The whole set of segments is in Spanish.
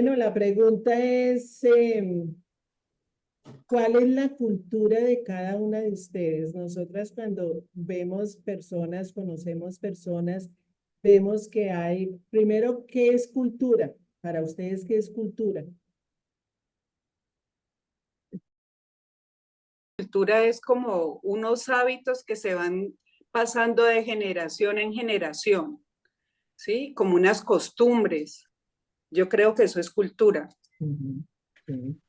Bueno, la pregunta es, ¿cuál es la cultura de cada una de ustedes? Nosotras cuando vemos personas, conocemos personas, vemos que hay, primero, ¿qué es cultura? Para ustedes, ¿qué es cultura? Cultura es como unos hábitos que se van pasando de generación en generación, ¿sí? Como unas costumbres. Yo creo que eso es cultura. Sí.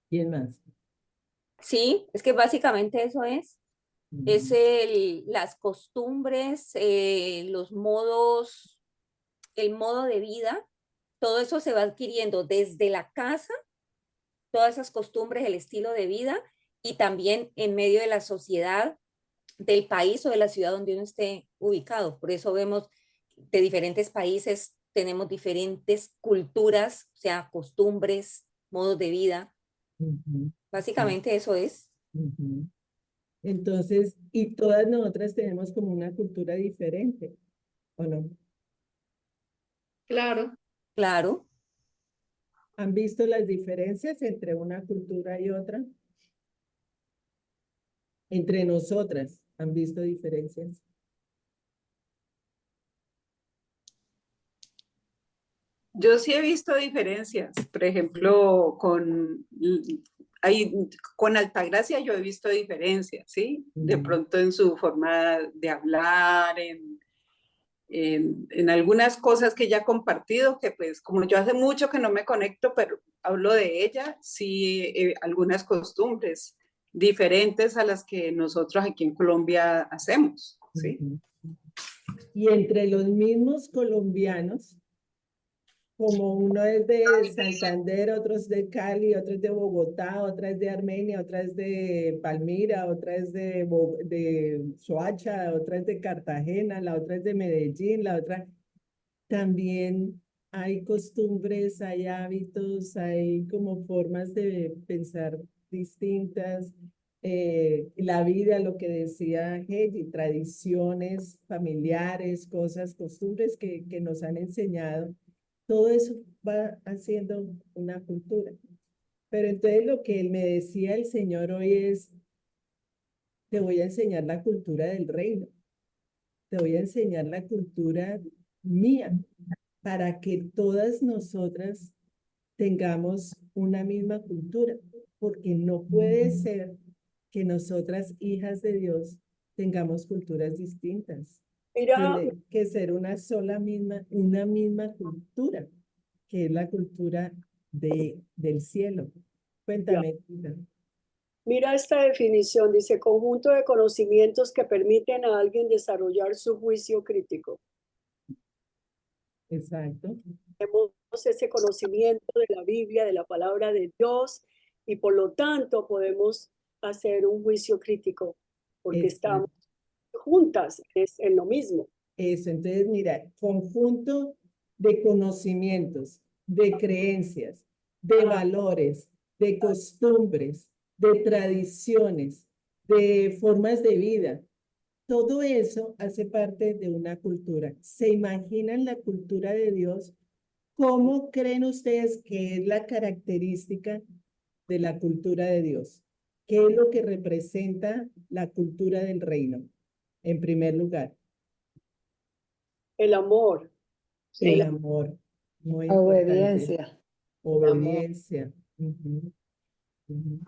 ¿Quién más? Sí, es que básicamente eso es Ujú. las costumbres, los modos, el modo de vida, todo eso se va adquiriendo desde la casa, todas esas costumbres, el estilo de vida y también en medio de la sociedad, del país o de la ciudad donde uno esté ubicado. Por eso vemos de diferentes países, tenemos diferentes culturas, o sea, costumbres, modos de vida. Ujú. Sí. Básicamente eso es. Ujú. Entonces, y todas nosotras tenemos como una cultura diferente, ¿o no? Claro. Claro. ¿Han visto las diferencias entre una cultura y otra? Entre nosotras, ¿han visto diferencias? Yo sí he visto diferencias. Por ejemplo, con Altagracia yo he visto diferencias, ¿sí? De Mm. pronto en su forma de hablar, en algunas cosas que ella ha compartido, que pues como yo hace mucho que no me conecto, pero hablo de ella, sí, algunas costumbres diferentes a las que nosotros aquí en Colombia hacemos, ¿sí? Ujú. Y entre los mismos colombianos, como uno es de Santander, otro es de Cali, otro es de Bogotá, otra es de Armenia, otra es de Palmira, otra es de Soacha, otra es de Cartagena, la otra es de Medellín, la otra también hay costumbres, hay hábitos, hay como formas de pensar distintas. La vida, lo que decía Hegel, tradiciones familiares, cosas, costumbres que nos han enseñado. Todo eso va haciendo una cultura. Pero entonces lo que me decía el Señor hoy es, te voy a enseñar la cultura del reino, te voy a enseñar la cultura mía, para que todas nosotras tengamos una misma cultura, porque no puede ser que nosotras, hijas de Dios, tengamos culturas distintas. Mira, Tiene que ser una misma cultura, que es la cultura del cielo. ya, Cuéntame, Tita. mira esta definición, dice conjunto de conocimientos que permiten a alguien desarrollar su juicio crítico. Exacto. Tenemos ese conocimiento de la Biblia, de la palabra de Dios, y por lo tanto podemos hacer un juicio crítico, porque estamos Exacto. juntas, es en lo mismo. Eso, entonces, mira, conjunto de conocimientos, de creencias, de Ajá, valores, de costumbres, de tradiciones, de formas de vida. Todo eso hace parte de una cultura. ¿Se imaginan la cultura de Dios? ¿Cómo creen ustedes que es la característica de la cultura de Dios? ¿Qué es lo que representa la cultura del reino? En primer lugar. el amor, El el amor, muy importante. Obediencia. amor, Obediencia. Ujú, ujú.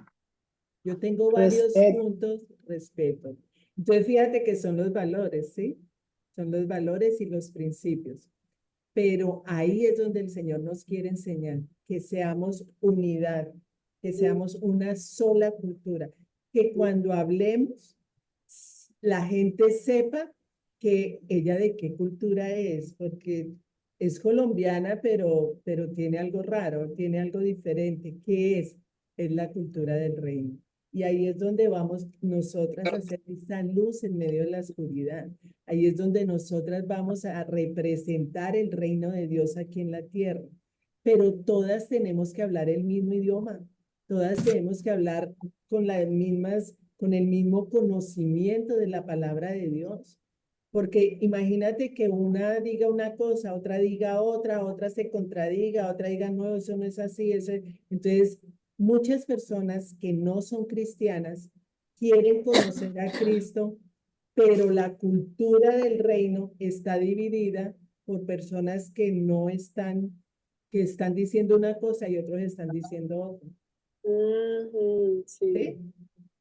Yo tengo varios Respeto. puntos, respeto. Entonces, fíjate que son los valores, ¿sí? Son los valores y los principios. Pero ahí es donde el Señor nos quiere enseñar que seamos unidad, que seamos una sola cultura, que cuando hablemos, la gente sepa que ella de qué cultura es, porque es colombiana, pero tiene algo raro, tiene algo diferente. ¿Qué es? Es la cultura del reino. Y ahí es donde vamos nosotras a hacer esa luz en medio de la oscuridad. Ahí es donde nosotras vamos a representar el reino de Dios aquí en la tierra. Pero todas tenemos que hablar el mismo idioma. Todas tenemos que hablar con las mismas, con el mismo conocimiento de la palabra de Dios. Porque imagínate que una diga una cosa, otra diga otra, otra se contradiga, otra diga, no, eso no es así. Eso Entonces, muchas personas que no son cristianas quieren conocer a Cristo, pero la cultura del reino está dividida por personas que no están, que están diciendo una cosa y otros están diciendo otra. Ujú, sí. ¿Sí?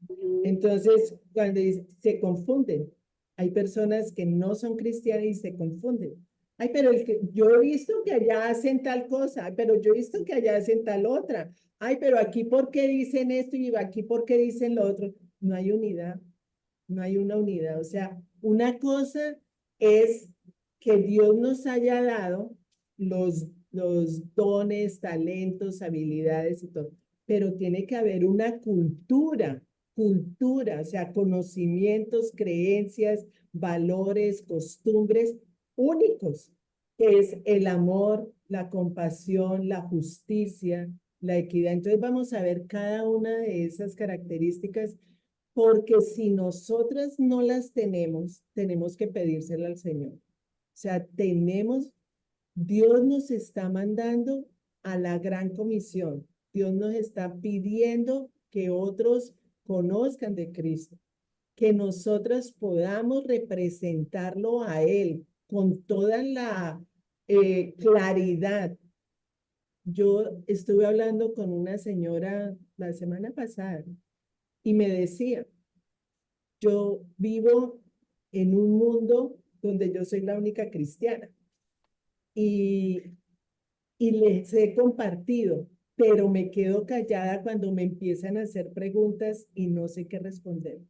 Ujú. Entonces, cuando se confunden, hay personas que no son cristianas y se confunden. Ay, pero yo he visto que allá hacen tal cosa, ay, pero yo he visto que allá hacen tal otra. Ay, pero aquí ¿por qué dicen esto y aquí ¿por qué dicen lo otro? No hay unidad, no hay una unidad. O sea, una cosa es que Dios nos haya dado los dones, talentos, habilidades y todo, pero tiene que haber una cultura, o sea, conocimientos, creencias, valores, costumbres únicos, que es el amor, la compasión, la justicia, la equidad. Entonces vamos a ver cada una de esas características, porque si nosotras no las tenemos, tenemos que pedírsela al Señor. O sea, Dios nos está mandando a la gran comisión. Dios nos está pidiendo que otros conozcan de Cristo, que nosotras podamos representarlo a Él con toda la claridad. Yo estuve hablando con una señora la semana pasada y me decía, yo vivo en un mundo donde yo soy la única cristiana y les he compartido, pero me quedo callada cuando me empiezan a hacer preguntas y no sé qué responder.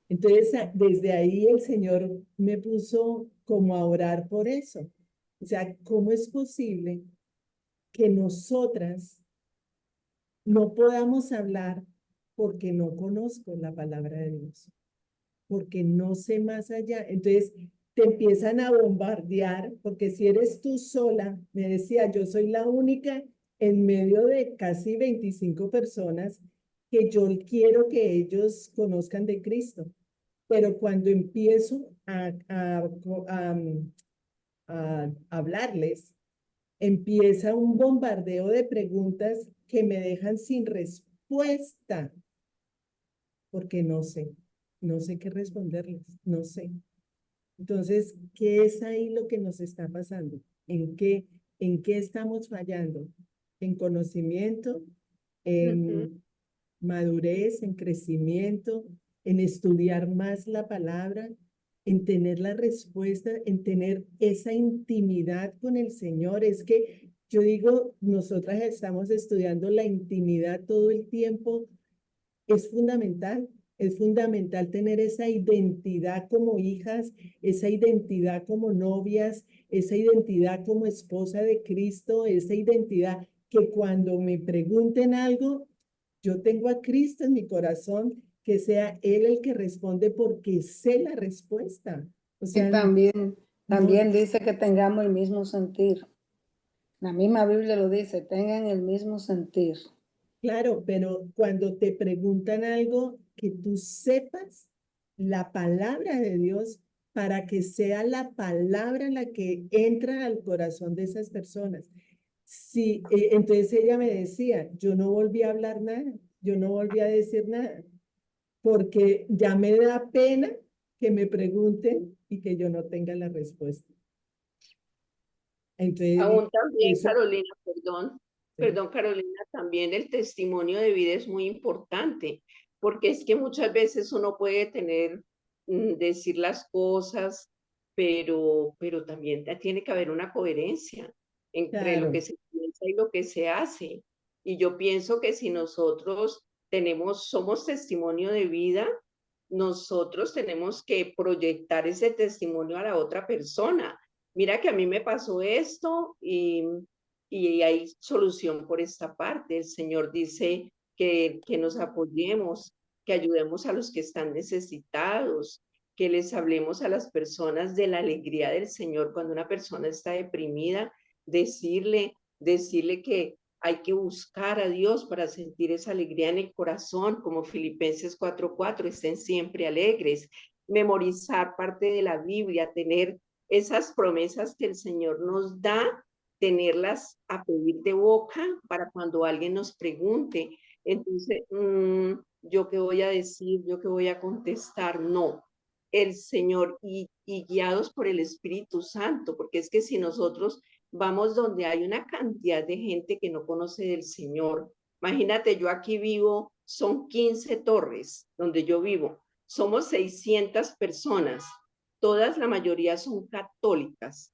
Entonces, desde ahí el Señor me puso como a orar por eso. O sea, ¿cómo es posible que nosotras no podamos hablar porque no conozco la palabra de Dios? Porque no sé más allá. Entonces, te empiezan a bombardear, porque si eres tú sola, me decía, yo soy la única en medio de casi 25 personas que yo quiero que ellos conozcan de Cristo. Pero cuando empiezo a hablarles, empieza un bombardeo de preguntas que me dejan sin respuesta, porque no sé qué responderles, no sé. Entonces, ¿qué es ahí lo que nos está pasando? En qué estamos fallando? ¿En conocimiento? Ujú. ¿En madurez? ¿En crecimiento? ¿En estudiar más la palabra? ¿En tener la respuesta? ¿En tener esa intimidad con el Señor? Es que yo digo, nosotras estamos estudiando la intimidad todo el tiempo. Es fundamental tener esa identidad como hijas, esa identidad como novias, esa identidad como esposa de Cristo, esa identidad que cuando me pregunten algo, yo tengo a Cristo en mi corazón, que sea Él el que responde porque sé la respuesta. O Y sea, también no, dice que tengamos el mismo sentir. La misma Biblia lo dice, tengan el mismo sentir. claro, pero cuando te preguntan algo, que tú sepas la palabra de Dios para que sea la palabra la que entra al corazón de esas personas. Sí, entonces ella me decía, yo no volví a hablar nada, yo no volví a decir nada, porque ya me da pena que me pregunten y que yo no tenga la respuesta. Entonces, Aún también, eso, Carolina, sí, perdón, Carolina, también el testimonio de vida es muy importante, porque es que muchas veces uno puede tener, decir las cosas, pero también tiene que haber una coherencia entre lo que claro, se piensa y lo que se hace. Y yo pienso que si nosotros somos testimonio de vida, nosotros tenemos que proyectar ese testimonio a la otra persona. Mira que a mí me pasó esto y hay solución por esta parte. El Señor dice que nos apoyemos, que ayudemos a los que están necesitados, que les hablemos a las personas de la alegría del Señor. Cuando una persona está deprimida, decirle que hay que buscar a Dios para sentir esa alegría en el corazón, como Filipenses 4:4, estén siempre alegres. memorizar parte de la Biblia, tener esas promesas que el Señor nos da, tenerlas a pedir de boca para cuando alguien nos pregunte. Entonces, ¿yo qué voy a decir? ¿Yo qué voy a contestar? No, el Señor y guiados por el Espíritu Santo, porque es que si nosotros vamos donde hay una cantidad de gente que no conoce del Señor, imagínate, yo aquí vivo, son 15 torres donde yo vivo, somos 600 personas, todas, la mayoría son católicas,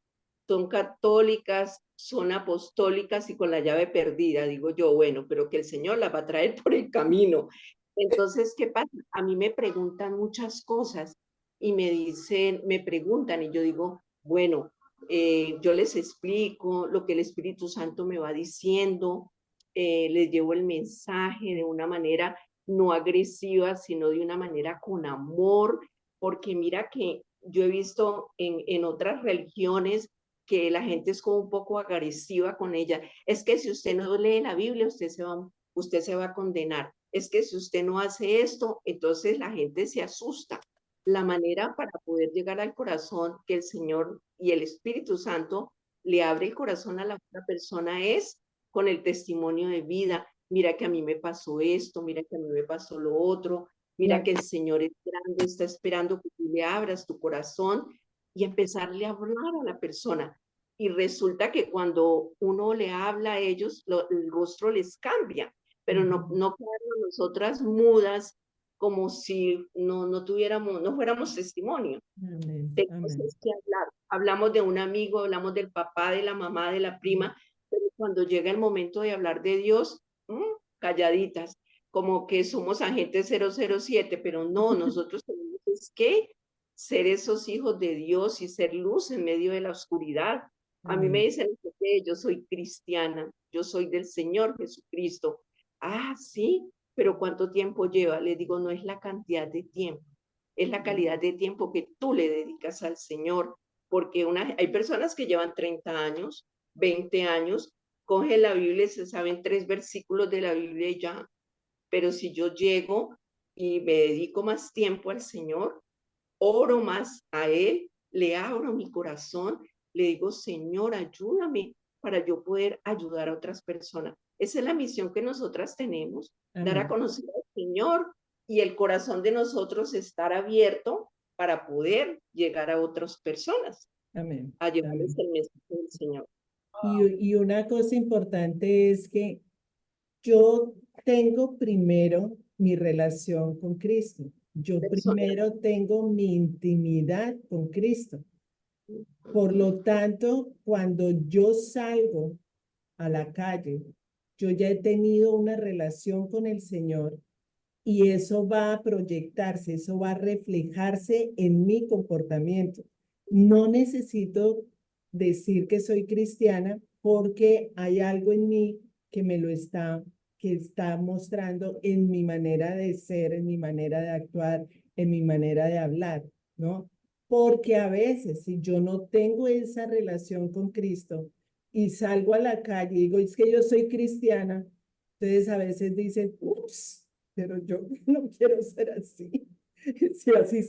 son apostólicas y con la llave perdida, digo yo, bueno, pero que el Señor la va a traer por el camino. Entonces, ¿qué pasa? A mí me preguntan muchas cosas y me dicen, me preguntan y yo digo, bueno, yo les explico lo que el Espíritu Santo me va diciendo, les llevo el mensaje de una manera no agresiva, sino de una manera con amor, porque mira que yo he visto en otras religiones que la gente es como un poco agresiva con ella. Es que si usted no lee la Biblia, usted se va a condenar. Es que si usted no hace esto, entonces la gente se asusta. La manera para poder llegar al corazón que el Señor y el Espíritu Santo le abre el corazón a la otra persona es con el testimonio de vida. Mira que a mí me pasó esto, mira que a mí me pasó lo otro, mira que el Señor es grande, está esperando que tú le abras tu corazón y empezarle a hablar a la persona. Y resulta que cuando uno le habla a ellos, el rostro les cambia, pero no quedarnos nosotras mudas como si no tuviéramos, no fuéramos testimonio. Amén, Tenemos amén. que hablar. Hablamos de un amigo, hablamos del papá, de la mamá, de la prima, pero cuando llega el momento de hablar de Dios, calladitas, como que somos agentes 007, pero no, nosotros tenemos que ser esos hijos de Dios y ser luz en medio de la oscuridad. A mí me Amén. dicen que yo soy cristiana, yo soy del Señor Jesucristo. Ah, sí, pero ¿cuánto tiempo lleva? Le digo, no es la cantidad de tiempo, es la calidad de tiempo que tú le dedicas al Señor, porque hay personas que llevan 30 años, 20 años, cogen la Biblia y se saben 3 versículos de la Biblia y ya, pero si yo llego y me dedico más tiempo al Señor, oro más a Él, le abro mi corazón, le digo, Señor, ayúdame para yo poder ayudar a otras personas. Esa es la misión que nosotras tenemos, dar a Amén. conocer al Señor y el corazón de nosotros estar abierto para poder llegar a otras personas, Amén. a llevarles Amén. el mensaje del Señor. Y una cosa importante es que yo tengo primero mi relación con Cristo. Yo Personal. primero tengo mi intimidad con Cristo. Por lo tanto, cuando yo salgo a la calle, yo ya he tenido una relación con el Señor y eso va a proyectarse, eso va a reflejarse en mi comportamiento. No necesito decir que soy cristiana porque hay algo en mí que me lo está, que está mostrando en mi manera de ser, en mi manera de actuar, en mi manera de hablar, ¿no? Porque a veces si yo no tengo esa relación con Cristo y salgo a la calle y digo, es que yo soy cristiana, entonces a veces dicen, ups, pero yo no quiero ser así. Si así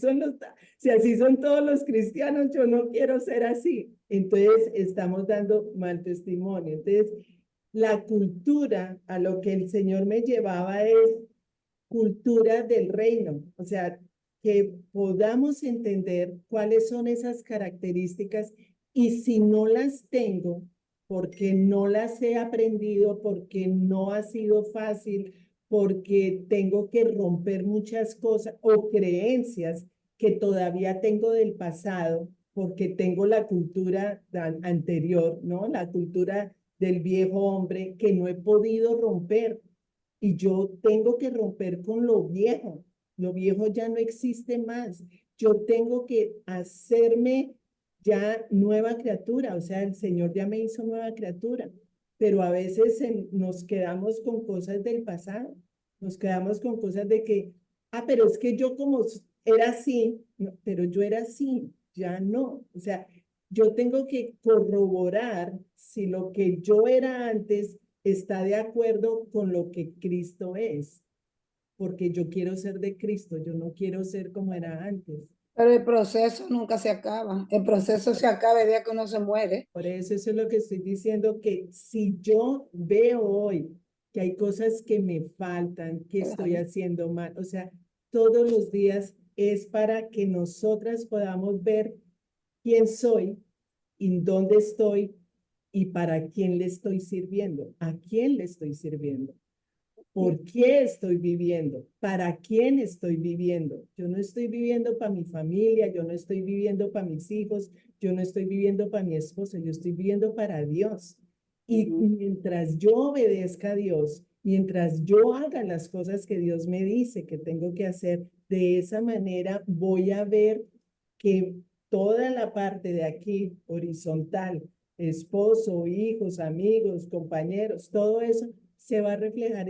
son todos los cristianos, yo no quiero ser así. Entonces estamos dando mal testimonio. Entonces, la cultura a lo que el Señor me llevaba es cultura del reino, o sea, que podamos entender cuáles son esas características y si no las tengo, porque no las he aprendido, porque no ha sido fácil, porque tengo que romper muchas cosas o creencias que todavía tengo del pasado, porque tengo la cultura anterior, ¿no? La cultura del viejo hombre que no he podido romper y yo tengo que romper con lo viejo. Lo viejo ya no existe más. Yo tengo que hacerme ya nueva criatura. O sea, el Señor ya me hizo nueva criatura. Pero a veces nos quedamos con cosas del pasado. Nos quedamos con cosas de que, pero es que yo como era así, no, pero yo era así, ya no. O sea, yo tengo que corroborar si lo que yo era antes está de acuerdo con lo que Cristo es, porque yo quiero ser de Cristo, yo no quiero ser como era antes. Pero el proceso nunca se acaba. El proceso se acaba el día que uno se muere. Por eso es lo que estoy diciendo, que si yo veo hoy que hay cosas que me faltan, que estoy Claro. haciendo mal, o sea, todos los días es para que nosotras podamos ver quién soy y dónde estoy y para quién le estoy sirviendo, a quién le estoy sirviendo. ¿Por qué estoy viviendo? ¿Para quién estoy viviendo? Yo no estoy viviendo para mi familia, yo no estoy viviendo para mis hijos, yo no estoy viviendo para mi esposo, yo estoy viviendo para Dios. Y Ujú. mientras yo obedezca a Dios, mientras yo haga las cosas que Dios me dice que tengo que hacer, de esa manera voy a ver que toda la parte de aquí, horizontal, esposo, hijos, amigos, compañeros, todo eso se va a reflejar,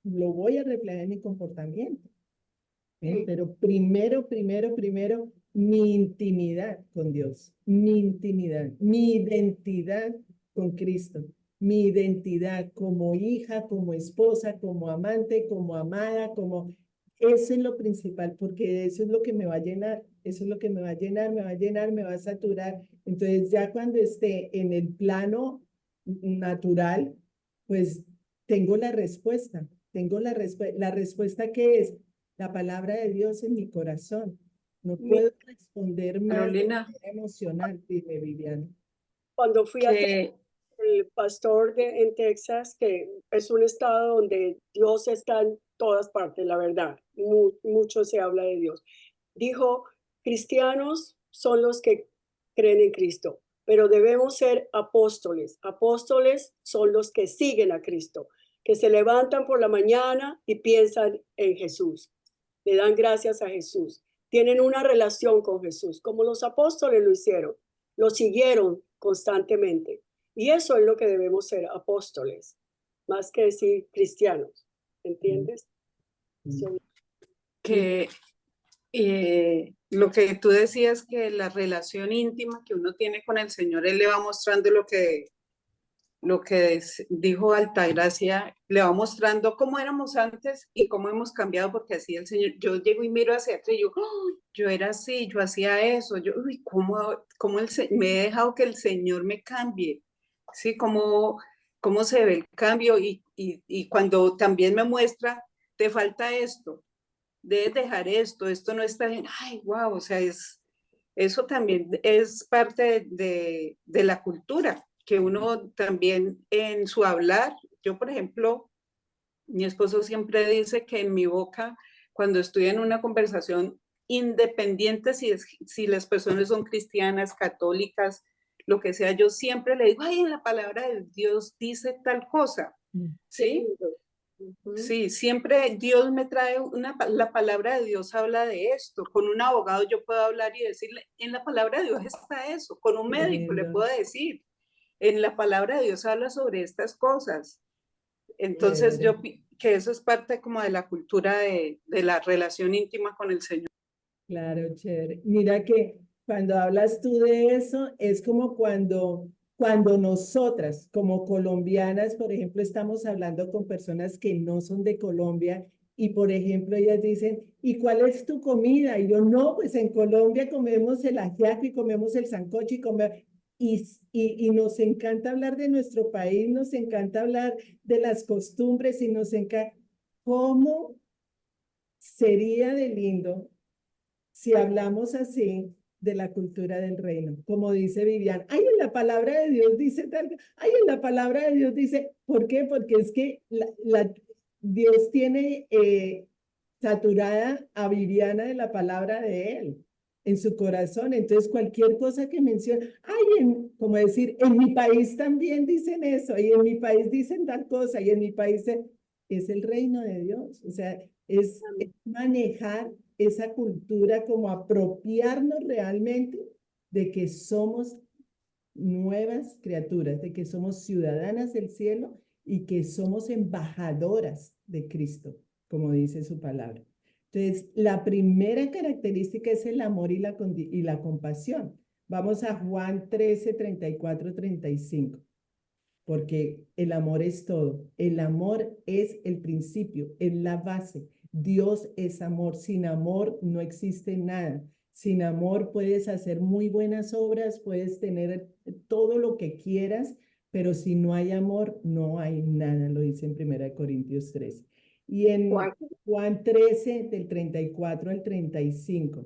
lo voy a reflejar en mi comportamiento. Sí. Pero primero, mi intimidad con Dios, mi intimidad, mi identidad con Cristo, mi identidad como hija, como esposa, como amante, como amada, como... Eso es lo principal, porque eso es lo que me va a llenar, eso es lo que me va a llenar, me va a llenar, me va a saturar. Entonces ya cuando esté en el plano natural, pues tengo la respuesta que es la palabra de Dios en mi corazón. No Mi- puedo responder más de Carolina, manera emocional, dime, Viviana. Cuando fui a que el pastor en Texas, que es un estado donde Dios está en todas partes, la verdad, mucho se habla de Dios. Dijo, cristianos son los que creen en Cristo, pero debemos ser apóstoles. Apóstoles son los que siguen a Cristo, que se levantan por la mañana y piensan en Jesús, le dan gracias a Jesús, tienen una relación con Jesús, como los apóstoles lo hicieron, lo siguieron constantemente. Y eso es lo que debemos ser, apóstoles, más que decir cristianos, ¿entiendes? So, que lo que tú decías, que la relación íntima que uno tiene con el Señor, Él le va mostrando lo que dijo Altagracia, le va mostrando cómo éramos antes y cómo hemos cambiado, porque así el Señor, yo llego y miro hacia atrás y yo, ¡oh! Yo era así, yo hacía eso, yo, uy, cómo me he dejado que el Señor me cambie, ¿sí? Cómo se ve el cambio y cuando también me muestra, te falta esto, debes dejar esto no está bien, ay, wow, o sea, eso también es parte de la cultura, que uno también en su hablar, yo por ejemplo, mi esposo siempre dice que en mi boca, cuando estoy en una conversación, independiente si las personas son cristianas, católicas, lo que sea, yo siempre le digo, ay, en la palabra de Dios dice tal cosa, qué ¿sí? lindo. Ujú. Sí, siempre Dios me trae la palabra de Dios habla de esto. Con un abogado yo puedo hablar y decirle, en la palabra de Dios está eso. Con un médico le Tremendo, puedo decir, en la palabra de Dios habla sobre estas cosas. Entonces chévere. que eso es parte como de la cultura de la relación íntima con el Señor. Claro, chévere. Mira que cuando hablas tú de eso, es como cuando nosotras, como colombianas, por ejemplo, estamos hablando con personas que no son de Colombia y, por ejemplo, ellas dicen, ¿y cuál es tu comida? Y yo, no, pues en Colombia comemos el ajiaco y comemos el sancocho y nos encanta hablar de nuestro país, nos encanta hablar de las costumbres y nos encanta. ¿Cómo sería de lindo si hablamos así de la cultura del reino? Como dice Vivian, ay, en la palabra de Dios dice tal, ay, en la palabra de Dios dice, ¿por qué? Porque es que Dios tiene saturada a Viviana de la palabra de él en su corazón. Entonces, cualquier cosa que mencione, ay, como decir, en mi país también dicen eso, y en mi país dicen tal cosa, y en mi país es el reino de Dios. O sea, es manejar esa cultura, como apropiarnos realmente de que somos nuevas criaturas, de que somos ciudadanas del cielo y que somos embajadoras de Cristo, como dice su palabra. Entonces, la primera característica es el amor y la compasión. Vamos a Juan 13, 34, 35, porque el amor es todo. El amor es el principio, es la base. Dios es amor. Sin amor no existe nada. Sin amor puedes hacer muy buenas obras, puedes tener todo lo que quieras, pero si no hay amor, no hay nada, lo dice en 1 Corintios 13. Y en Juan, Juan 13, del 34 al 35,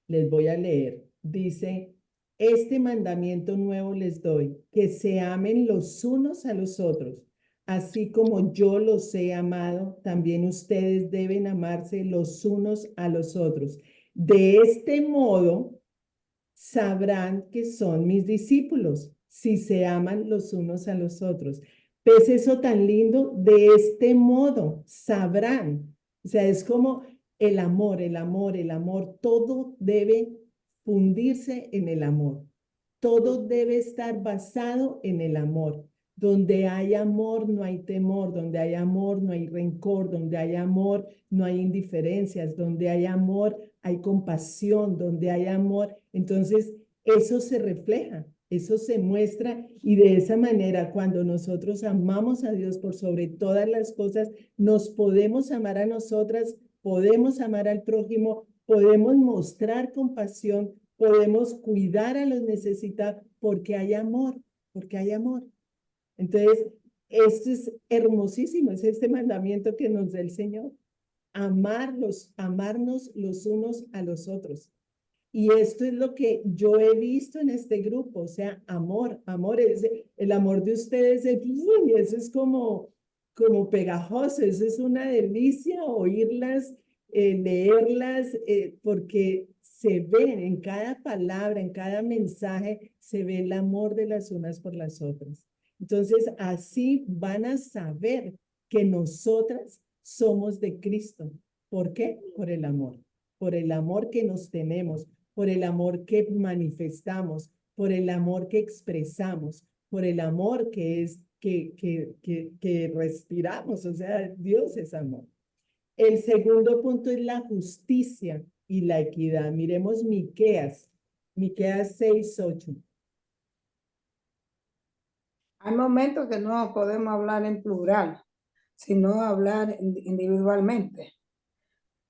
les voy a leer. Dice, este mandamiento nuevo les doy, que se amen los unos a los otros. Así como yo los he amado, también ustedes deben amarse los unos a los otros. De este modo, sabrán que son mis discípulos, si se aman los unos a los otros. ¿Ves eso tan lindo? De este modo, sabrán. O sea, es como el amor, el amor, el amor. Todo debe fundirse en el amor. Todo debe estar basado en el amor. Donde hay amor, no hay temor. Donde hay amor, no hay rencor. Donde hay amor, no hay indiferencias. Donde hay amor, hay compasión. Donde hay amor, entonces eso se refleja, eso se muestra y de esa manera cuando nosotros amamos a Dios por sobre todas las cosas, nos podemos amar a nosotras, podemos amar al prójimo, podemos mostrar compasión, podemos cuidar a los necesitados porque hay amor, porque hay amor. Entonces, esto es hermosísimo, es este mandamiento que nos da el Señor, amarnos los unos a los otros. Y esto es lo que yo he visto en este grupo, o sea, amor, amor, el amor de ustedes, y eso es como pegajoso, eso es una delicia oírlas, leerlas, porque se ven en cada palabra, en cada mensaje, se ve el amor de las unas por las otras. Entonces, así van a saber que nosotras somos de Cristo. ¿Por qué? Por el amor que nos tenemos, por el amor que manifestamos, por el amor que expresamos, por el amor que respiramos. O sea, Dios es amor. El segundo punto es la justicia y la equidad. Miremos Miqueas 6:8. Hay momentos que no podemos hablar en plural, sino hablar individualmente.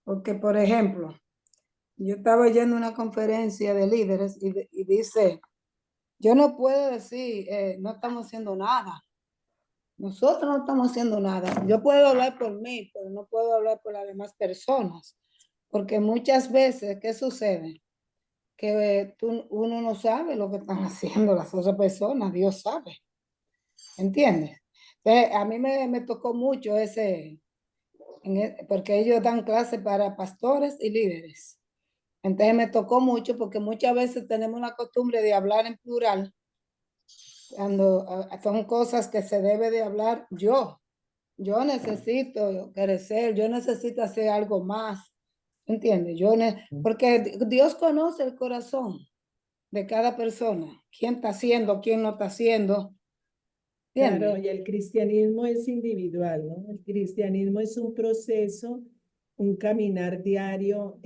Porque, por ejemplo, yo estaba yendo a una conferencia de líderes y dice, yo no puedo decir, no estamos haciendo nada. Nosotros no estamos haciendo nada. Yo puedo hablar por mí, pero no puedo hablar por las demás personas. Porque muchas veces, ¿qué sucede? Que uno no sabe lo que están haciendo las otras personas, Dios sabe. ¿Entiendes? Entonces, a mí me tocó mucho porque ellos dan clases para pastores y líderes. Entonces me tocó mucho porque muchas veces tenemos la costumbre de hablar en plural cuando son cosas que se debe de hablar yo. Yo necesito crecer, yo necesito hacer algo más. ¿Entiendes? Porque Dios conoce el corazón de cada persona. ¿Quién está haciendo, quién no está haciendo? Claro, ¿Entiendes? y el cristianismo es individual, ¿no? El cristianismo es un proceso, un caminar diario.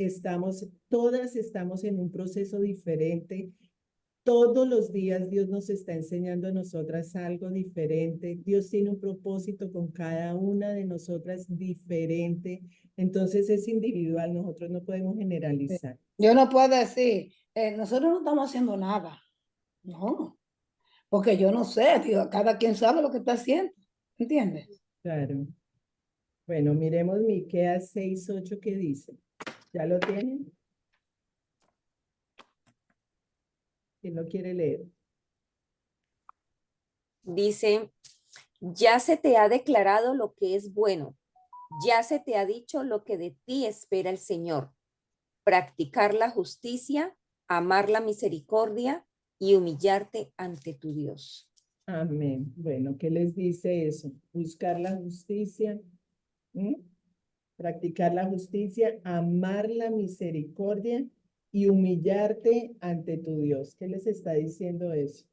Todas estamos en un proceso diferente. Todos los días Dios nos está enseñando a nosotras algo diferente. Dios tiene un propósito con cada una de nosotras diferente. Entonces es individual, nosotros no podemos generalizar. Yo no puedo decir, nosotros no estamos haciendo nada. No, porque yo no sé, tío, cada quien sabe lo que está haciendo. ¿Entiendes? Claro. Bueno, miremos Miqueas 6:8 ¿qué dice? ¿Ya lo tienen? ¿Quién lo quiere leer? Dice, ya se te ha declarado lo que es bueno, ya se te ha dicho lo que de ti espera el Señor, practicar la justicia, amar la misericordia y humillarte ante tu Dios. Amén. Bueno, ¿qué les dice eso? Buscar la justicia, practicar la justicia, amar la misericordia y humillarte ante tu Dios. ¿Qué les está diciendo eso?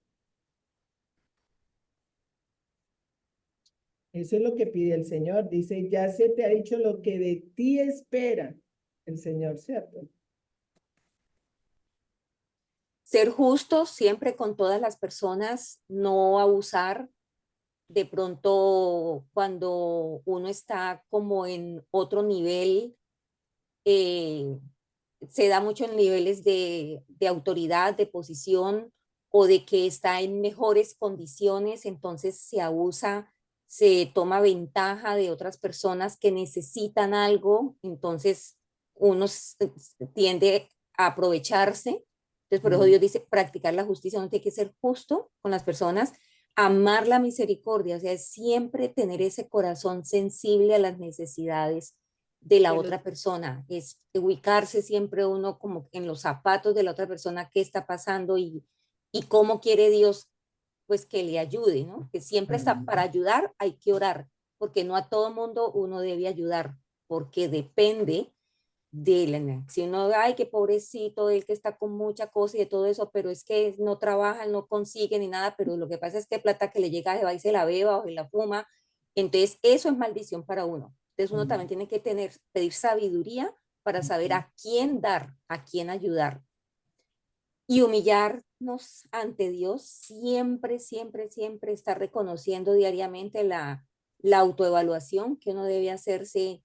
Eso es lo que pide el Señor. Dice, ya se te ha dicho lo que de ti espera el Señor, ¿cierto? Ser justo siempre con todas las personas, no abusar. De pronto, cuando uno está como en otro nivel, se da mucho en niveles de autoridad, de posición o de que está en mejores condiciones, entonces se abusa, se toma ventaja de otras personas que necesitan algo, entonces uno tiende a aprovecharse. Entonces, por eso Dios dice, practicar la justicia, uno tiene que ser justo con las personas, amar la misericordia, o sea, es siempre tener ese corazón sensible a las necesidades de la De los- otra persona, es ubicarse siempre uno como en los zapatos de la otra persona, qué está pasando y cómo quiere Dios pues que le ayude, ¿no? Que siempre está para ayudar, hay que orar, porque no a todo mundo uno debe ayudar, porque depende de la, si uno, ay, qué pobrecito, él que está con mucha cosa y de todo eso, pero es que no trabaja, no consigue ni nada, pero lo que pasa es que plata que le llega se va y se la beba o se la fuma, entonces eso es maldición para uno. Entonces uno también tiene que pedir sabiduría para saber a quién dar, a quién ayudar y humillarnos ante Dios, siempre, siempre, siempre estar reconociendo diariamente la autoevaluación que uno debe hacerse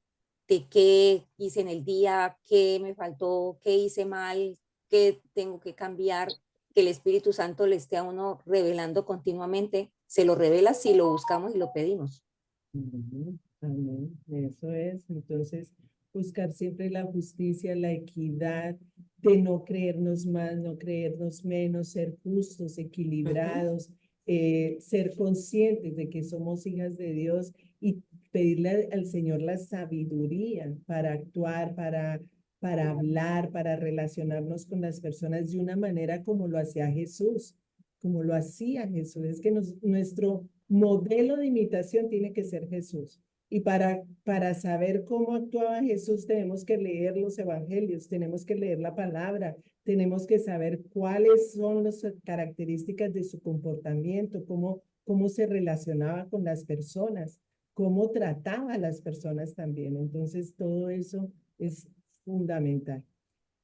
de qué hice en el día, qué me faltó, qué hice mal, qué tengo que cambiar, que el Espíritu Santo le esté a uno revelando continuamente. Se lo revela si lo buscamos y lo pedimos. Amén, amén. Eso es. Entonces, buscar siempre la justicia, la equidad, de no creernos más, no creernos menos, ser justos, equilibrados, ser conscientes de que somos hijas de Dios y pedirle al Señor la sabiduría para actuar, para hablar, para relacionarnos con las personas de una manera como lo hacía Jesús, como lo hacía Jesús. Es que nuestro modelo de imitación tiene que ser Jesús. Y para saber cómo actuaba Jesús, tenemos que leer los evangelios, tenemos que leer la palabra, tenemos que saber cuáles son las características de su comportamiento, cómo se relacionaba con las personas, cómo trataba a las personas también. Entonces, todo eso es fundamental.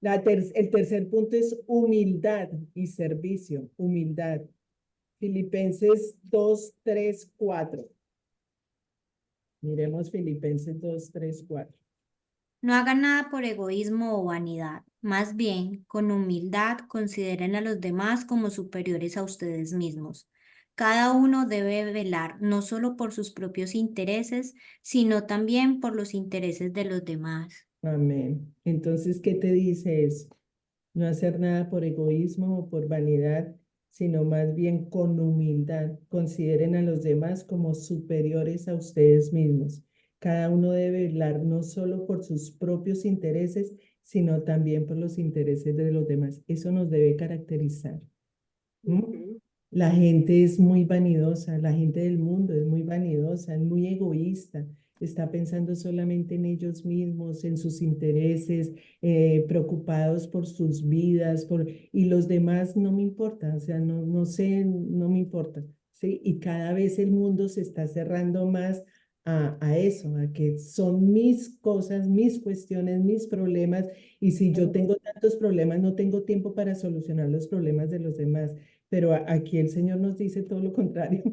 El tercer punto es humildad y servicio, humildad. Filipenses 2, 3, 4. Miremos Filipenses 2, 3, 4. No hagan nada por egoísmo o vanidad. Más bien, con humildad, consideren a los demás como superiores a ustedes mismos. Cada uno debe velar no solo por sus propios intereses, sino también por los intereses de los demás. Amén. Entonces, ¿qué te dice eso? No hacer nada por egoísmo o por vanidad, sino más bien con humildad. Consideren a los demás como superiores a ustedes mismos. Cada uno debe velar no solo por sus propios intereses, sino también por los intereses de los demás. Eso nos debe caracterizar. ¿Mm? La gente es muy vanidosa, la gente del mundo es muy vanidosa, es muy egoísta, está pensando solamente en ellos mismos, en sus intereses, preocupados por sus vidas, y los demás no me importa, o sea, no sé, no me importa, ¿sí? Y cada vez el mundo se está cerrando más a eso, a que son mis cosas, mis cuestiones, mis problemas, y si yo tengo tantos problemas, no tengo tiempo para solucionar los problemas de los demás. Pero aquí el Señor nos dice todo lo contrario.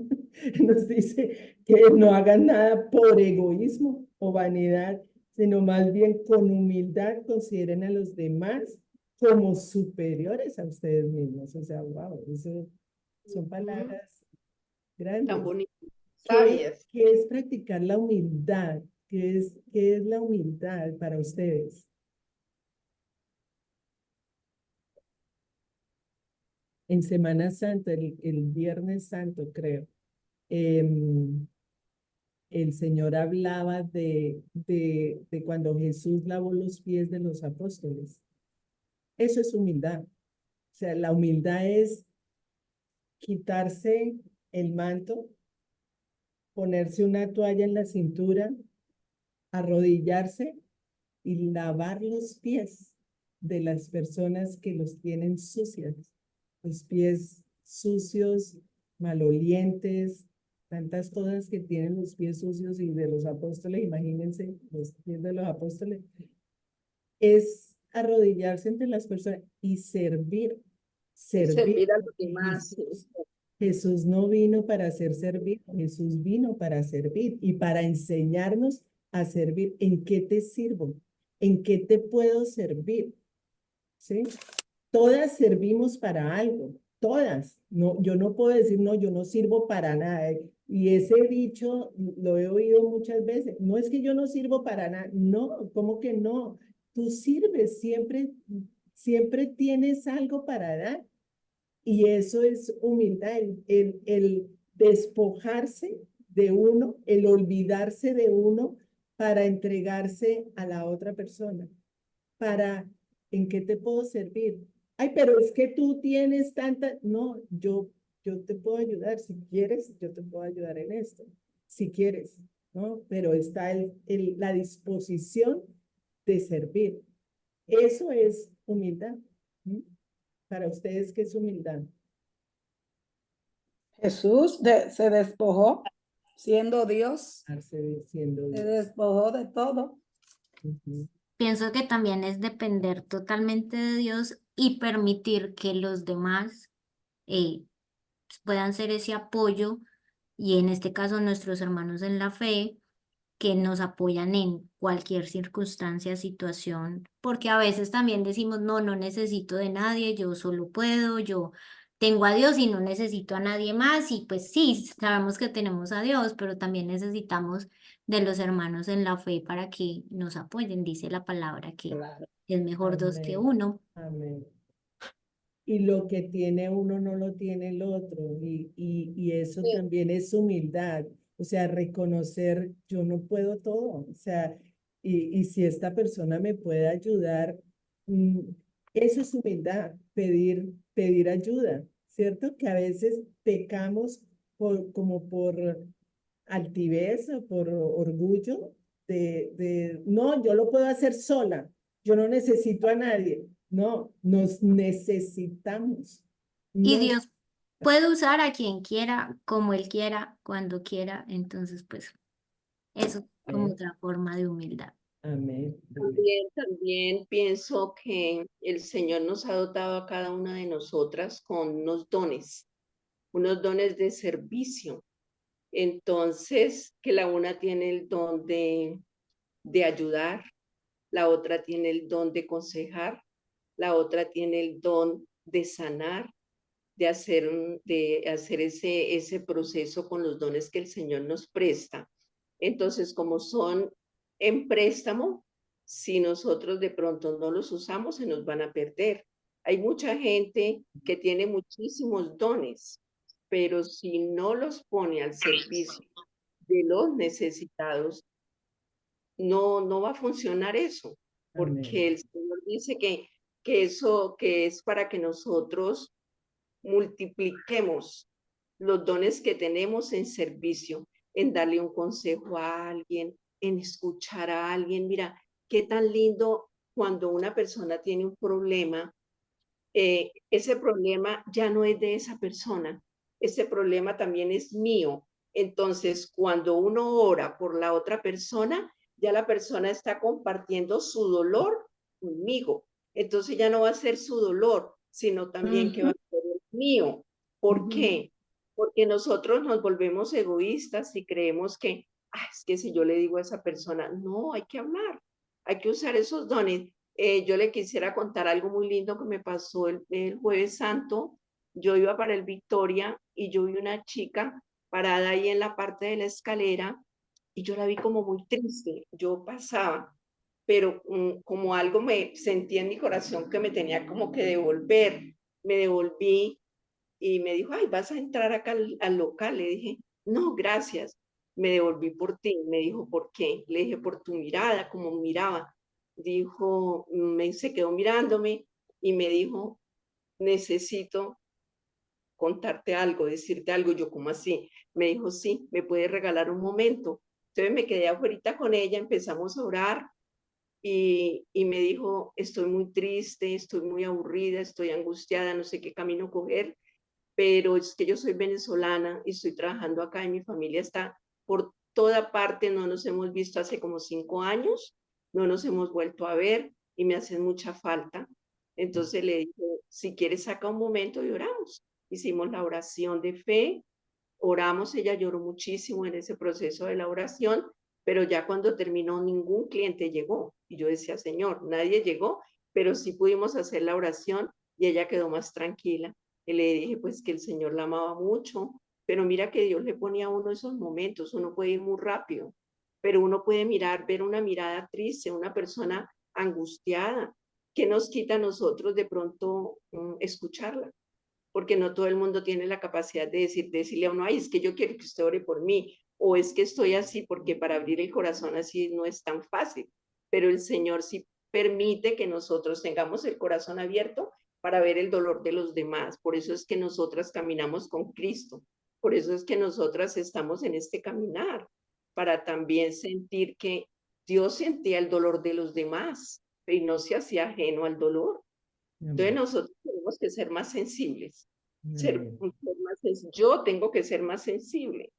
Nos dice que no hagan nada por egoísmo o vanidad, sino más bien con humildad consideren a los demás como superiores a ustedes mismos. O sea, wow, eso son palabras Tan grandes. bonitas, ¿Qué, sabias. qué es practicar la humildad? ¿Qué es la humildad para ustedes? En Semana Santa, el Viernes Santo, creo, el Señor hablaba de cuando Jesús lavó los pies de los apóstoles. Eso es humildad. O sea, la humildad es quitarse el manto, ponerse una toalla en la cintura, arrodillarse y lavar los pies de las personas que los tienen sucias, los pies sucios, malolientes, tantas cosas que tienen los pies sucios y de los apóstoles, imagínense los pies de los apóstoles, es arrodillarse entre las personas y servir Servir a los porque demás. Jesús no vino para ser servido, Jesús vino para servir y para enseñarnos a servir. ¿En qué te sirvo? ¿En qué te puedo servir? ¿sí? Todas servimos para algo, todas. No, yo no puedo decir, no, yo no sirvo para nada. Y ese dicho lo he oído muchas veces. No es que yo no sirvo para nada. No, ¿cómo que no? Tú sirves, siempre tienes algo para dar. Y eso es humildad, el despojarse de uno, el olvidarse de uno para entregarse a la otra persona. Para, ¿en qué te puedo servir? Ay, pero es que tú tienes tanta, no, yo te puedo ayudar, si quieres, yo te puedo ayudar en esto, si quieres, ¿no? Pero está la disposición de servir. Eso es humildad. ¿Mm? Para ustedes, ¿qué es humildad? Jesús se despojó siendo Dios, Darse siendo se Dios. despojó de todo. Ujú. Pienso que también es depender totalmente de Dios y permitir que los demás eh, puedan ser ese apoyo y en este caso nuestros hermanos en la fe que nos apoyan en cualquier circunstancia, situación, porque a veces también decimos, no, no necesito de nadie, yo solo puedo, yo tengo a Dios y no necesito a nadie más, y pues sí, sabemos que tenemos a Dios, pero también necesitamos de los hermanos en la fe para que nos apoyen, dice la palabra que Claro. es mejor dos que Amén. uno. Amén. Y lo que tiene uno no lo tiene el otro. Y eso también es humildad. O sea, reconocer, yo no puedo todo. O sea, y si esta persona me puede ayudar, mm, eso es humildad, pedir ayuda, ¿cierto? Que a veces pecamos como por altivez o por orgullo no, yo lo puedo hacer sola, yo no necesito a nadie. No, nos necesitamos. Y Nos, Dios puede usar a quien quiera, como Él quiera, cuando quiera, entonces pues eso es como otra forma de humildad. amén. Amén. También pienso que el Señor nos ha dotado a cada una de nosotras con unos dones de servicio. Entonces, que la una tiene el don de ayudar, la otra tiene el don de aconsejar, la otra tiene el don de sanar, de hacer ese proceso con los dones que el Señor nos presta. Entonces, como son en préstamo, si nosotros de pronto no los usamos, se nos van a perder. Hay mucha gente que tiene muchísimos dones, pero si no los pone al servicio de los necesitados, no va a funcionar eso, porque Amén. el Señor dice que eso que es para que nosotros multipliquemos los dones que tenemos en servicio, en darle un consejo a alguien, en escuchar a alguien. Mira, qué tan lindo cuando una persona tiene un problema, ese problema ya no es de esa persona, ese problema también es mío. Entonces, cuando uno ora por la otra persona, ya la persona está compartiendo su dolor conmigo. Entonces ya no va a ser su dolor, sino también que va a ser el mío. ¿Por qué? Porque nosotros nos volvemos egoístas y creemos que, es que si yo le digo a esa persona, no, hay que hablar, hay que usar esos dones. Yo le quisiera contar algo muy lindo que me pasó el Jueves Santo. Yo iba para el Victoria y yo vi una chica parada ahí en la parte de la escalera y yo la vi como muy triste. Yo pasaba, pero como algo me sentí en mi corazón que me tenía como que devolver. Me devolví y me dijo, ay, ¿vas a entrar acá al local? Le dije, no, gracias. Me devolví por ti. Me dijo, ¿por qué? Le dije, por tu mirada, como miraba. Dijo, se quedó mirándome y me dijo, necesito contarte algo, decirte algo. Yo, ¿cómo así? Me dijo, sí, ¿me puedes regalar un momento? Entonces me quedé afuera con ella, empezamos a orar y me dijo, estoy muy triste, estoy muy aburrida, estoy angustiada, no sé qué camino coger, pero es que yo soy venezolana y estoy trabajando acá y mi familia está por toda parte, no nos hemos visto hace como 5 años, no nos hemos vuelto a ver y me hacen mucha falta. Entonces le dije, si quieres saca un momento y oramos. Hicimos la oración de fe, oramos, ella lloró muchísimo en ese proceso de la oración, pero ya cuando terminó ningún cliente llegó. Y yo decía, Señor, nadie llegó pero sí pudimos hacer la oración y ella quedó más tranquila. Y le dije pues que el Señor la amaba mucho, pero mira que Dios le ponía a uno esos momentos, uno puede ir muy rápido, pero uno puede mirar, ver una mirada triste, una persona angustiada, que nos quita a nosotros de pronto escucharla, porque no todo el mundo tiene la capacidad de decirle a uno, ay, es que yo quiero que usted ore por mí, o es que estoy así, porque para abrir el corazón así no es tan fácil, pero el Señor sí permite que nosotros tengamos el corazón abierto para ver el dolor de los demás. Por eso es que nosotras caminamos con Cristo, por eso es que nosotras estamos en este caminar, para también sentir que Dios sentía el dolor de los demás y no se hacía ajeno al dolor. Entonces Amén. nosotros tenemos que ser más sensibles. Amén. Yo tengo que ser más sensible.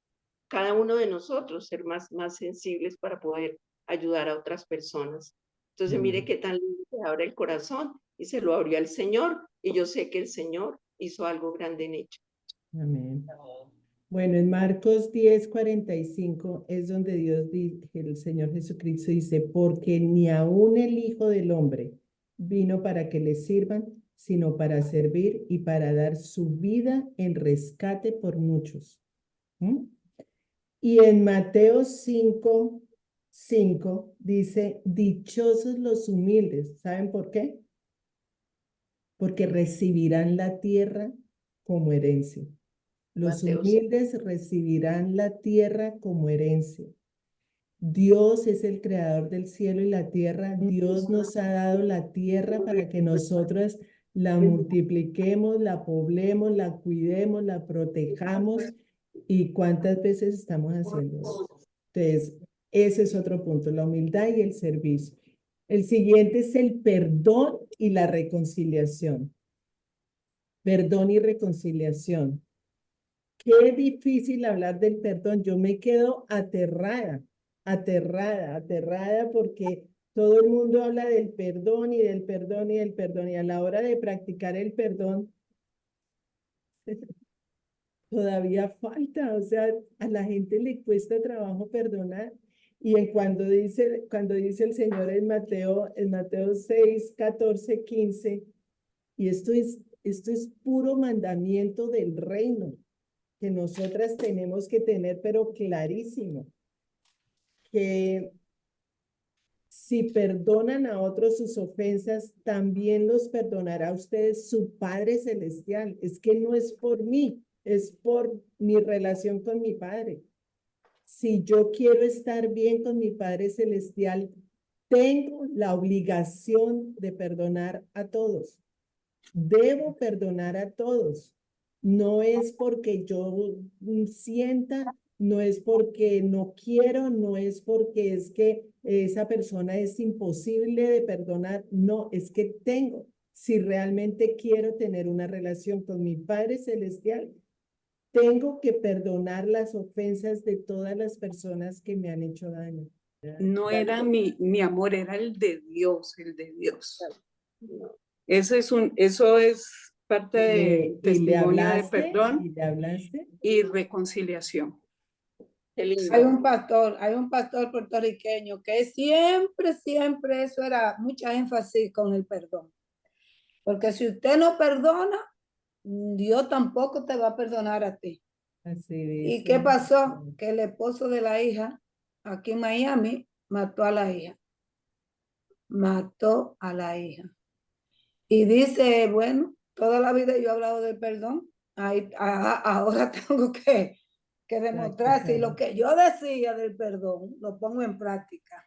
Cada uno de nosotros ser más sensibles para poder ayudar a otras personas. Entonces mire Amén. qué tan lindo se abre el corazón y se lo abrió al Señor y yo sé que el Señor hizo algo grande en ella. Amén. Bueno, en Marcos 10:45 es donde Dios dice, el Señor Jesucristo dice, porque ni aun el Hijo del Hombre vino para que le sirvan, sino para servir y para dar su vida en rescate por muchos. ¿Mm? Y en Mateo 5:5 dice, dichosos los humildes. ¿Saben por qué? Porque recibirán la tierra como herencia. Los Mateo, humildes recibirán la tierra como herencia. Dios es el creador del cielo y la tierra. Dios nos ha dado la tierra para que nosotros la multipliquemos, la poblemos, la cuidemos, la protejamos. ¿Y cuántas veces estamos haciendo eso? Entonces, ese es otro punto, la humildad y el servicio. El siguiente es el perdón y la reconciliación. Perdón y reconciliación. Qué difícil hablar del perdón. Yo me quedo aterrada, porque todo el mundo habla del perdón y del perdón y del perdón. Y a la hora de practicar el perdón, todavía falta. O sea, a la gente le cuesta trabajo perdonar. Y cuando dice el Señor en Mateo 6, 14, 15, y esto es puro mandamiento del reino que nosotras tenemos que tener, pero clarísimo, que si perdonan a otros sus ofensas, también los perdonará a ustedes su Padre Celestial. Es que no es por mí, es por mi relación con mi Padre. Si yo quiero estar bien con mi Padre Celestial, tengo la obligación de perdonar a todos. Debo perdonar a todos. No es porque yo sienta, no es porque no quiero, no es porque es que esa persona es imposible de perdonar. No, es que tengo. Si realmente quiero tener una relación con mi Padre Celestial, tengo que perdonar las ofensas de todas las personas que me han hecho daño. No era mi amor, era el de Dios, el de Dios. Eso es parte del testimonio de perdón ¿Y le hablaste? y reconciliación. qué lindo. Hay un pastor puertorriqueño que siempre eso era mucha énfasis con el perdón. Porque si usted no perdona, Dios tampoco te va a perdonar a ti. Así ¿Y dice. qué pasó? Que el esposo de la hija, aquí en Miami, mató a la hija. Mató a la hija. Y dice, bueno, toda la vida yo he hablado del perdón. Ahora tengo que demostrar si lo que yo decía del perdón lo pongo en práctica.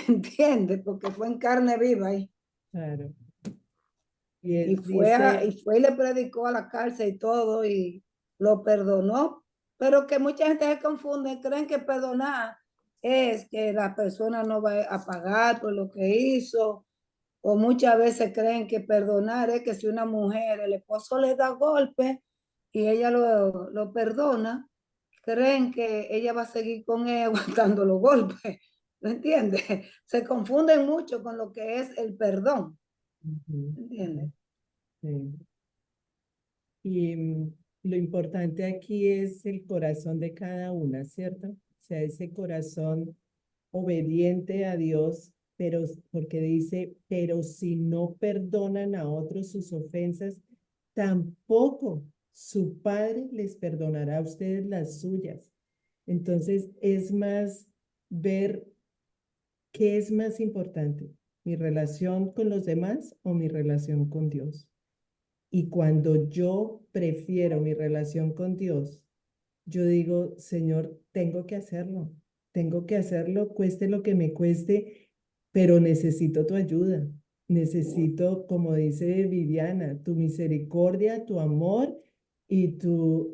¿Entiendes? Porque fue en carne viva ahí. Claro. Y fue y le predicó a la cárcel y todo y lo perdonó. Pero que mucha gente se confunde, creen que perdonar es que la persona no va a pagar por lo que hizo. O muchas veces creen que perdonar es que si una mujer, el esposo le da golpe y ella lo perdona, creen que ella va a seguir con él aguantando los golpes. ¿No entiendes? Se confunden mucho con lo que es el perdón. ¿Entiendes? Sí. Y lo importante aquí es el corazón de cada una, ¿cierto? O sea, ese corazón obediente a Dios pero porque dice, pero si no perdonan a otros sus ofensas, tampoco su Padre les perdonará a ustedes las suyas. Entonces es más ver qué es más importante, mi relación con los demás o mi relación con Dios. Y cuando yo prefiero mi relación con Dios, yo digo, Señor, tengo que hacerlo, cueste lo que me cueste, pero necesito tu ayuda. Necesito, como dice Viviana, tu misericordia, tu amor y tu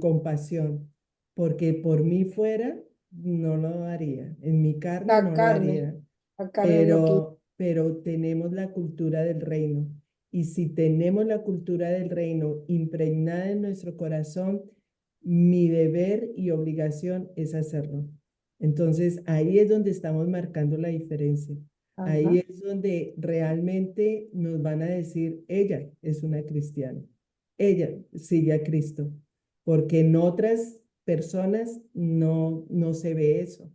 compasión, porque por mí fuera no lo haría, en mi carne La no lo carne, haría, la carne lo quita. pero tenemos la cultura del reino. Y si tenemos la cultura del reino impregnada en nuestro corazón, mi deber y obligación es hacerlo. Entonces, ahí es donde estamos marcando la diferencia. Ahí Ajá. es donde realmente nos van a decir, ella es una cristiana, ella sigue a Cristo, porque en otras personas no se ve eso.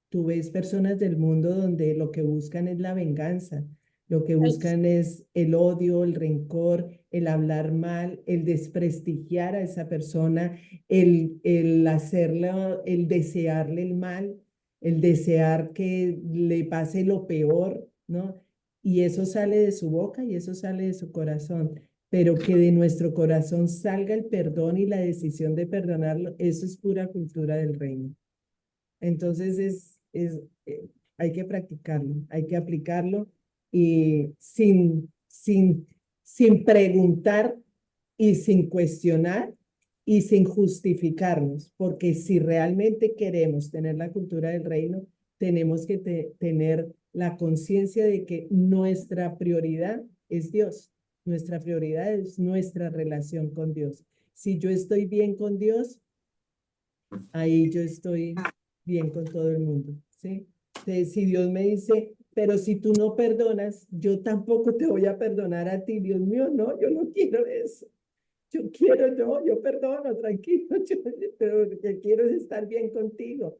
Tú ves personas del mundo donde lo que buscan es la venganza, lo que Es- buscan es el odio, el rencor, el hablar mal, el desprestigiar a esa persona, el hacerla, el desearle el mal, el desear que le pase lo peor, ¿no? Y eso sale de su boca y eso sale de su corazón. Pero que de nuestro corazón salga el perdón y la decisión de perdonarlo, eso es pura cultura del reino. Entonces hay que practicarlo, hay que aplicarlo y sin preguntar y sin cuestionar y sin justificarnos, porque si realmente queremos tener la cultura del reino, tenemos que tener la conciencia de que nuestra prioridad es Dios, nuestra prioridad es nuestra relación con Dios. Si yo estoy bien con Dios, ahí yo estoy bien con todo el mundo, ¿sí? Entonces, si Dios me dice, pero si tú no perdonas, yo tampoco te voy a perdonar a ti, Dios mío, no, yo no quiero eso. Yo quiero, no, yo perdono, tranquilo, pero lo que quiero es estar bien contigo,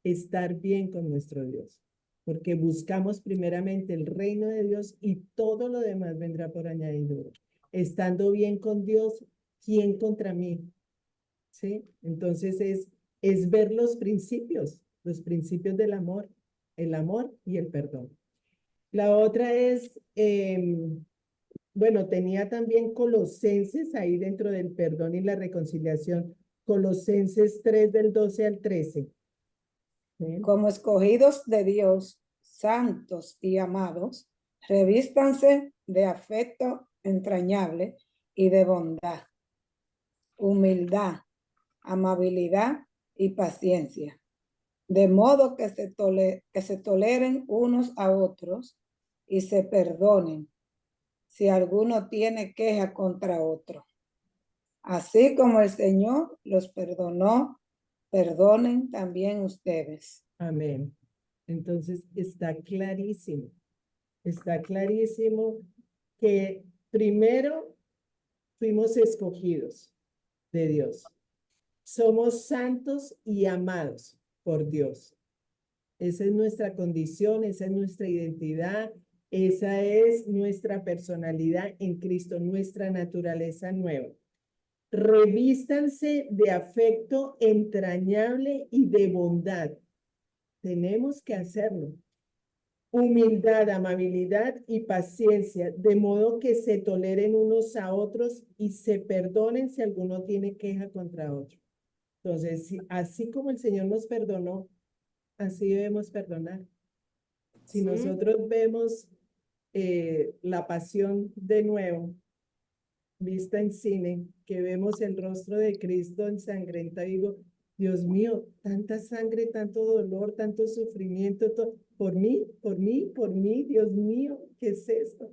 estar bien con nuestro Dios, porque buscamos primeramente el reino de Dios y todo lo demás vendrá por añadidura. Estando bien con Dios, ¿quién contra mí? ¿Sí? Entonces es ver los principios del amor, el amor y el perdón. La otra es, bueno, tenía también Colosenses ahí dentro del perdón y la reconciliación, Colosenses 3 del 12 al 13. ¿Sí? Como escogidos de Dios, santos y amados, revístanse de afecto entrañable y de bondad, humildad, amabilidad y paciencia, de modo que se toleren unos a otros y se perdonen si alguno tiene queja contra otro. Así como el Señor los perdonó, perdonen también ustedes. Amén. Entonces está clarísimo que primero fuimos escogidos de Dios. Somos santos y amados por Dios. Esa es nuestra condición, esa es nuestra identidad, esa es nuestra personalidad en Cristo, nuestra naturaleza nueva. Revístanse de afecto entrañable y de bondad. Tenemos que hacerlo. Humildad, amabilidad y paciencia, de modo que se toleren unos a otros y se perdonen si alguno tiene queja contra otro. Entonces, así como el Señor nos perdonó, así debemos perdonar. Si nosotros vemos La Pasión de nuevo, vista en cine, que vemos el rostro de Cristo ensangrentado, digo, Dios mío, tanta sangre, tanto dolor, tanto sufrimiento, por mí, por mí, por mí, Dios mío, ¿qué es esto?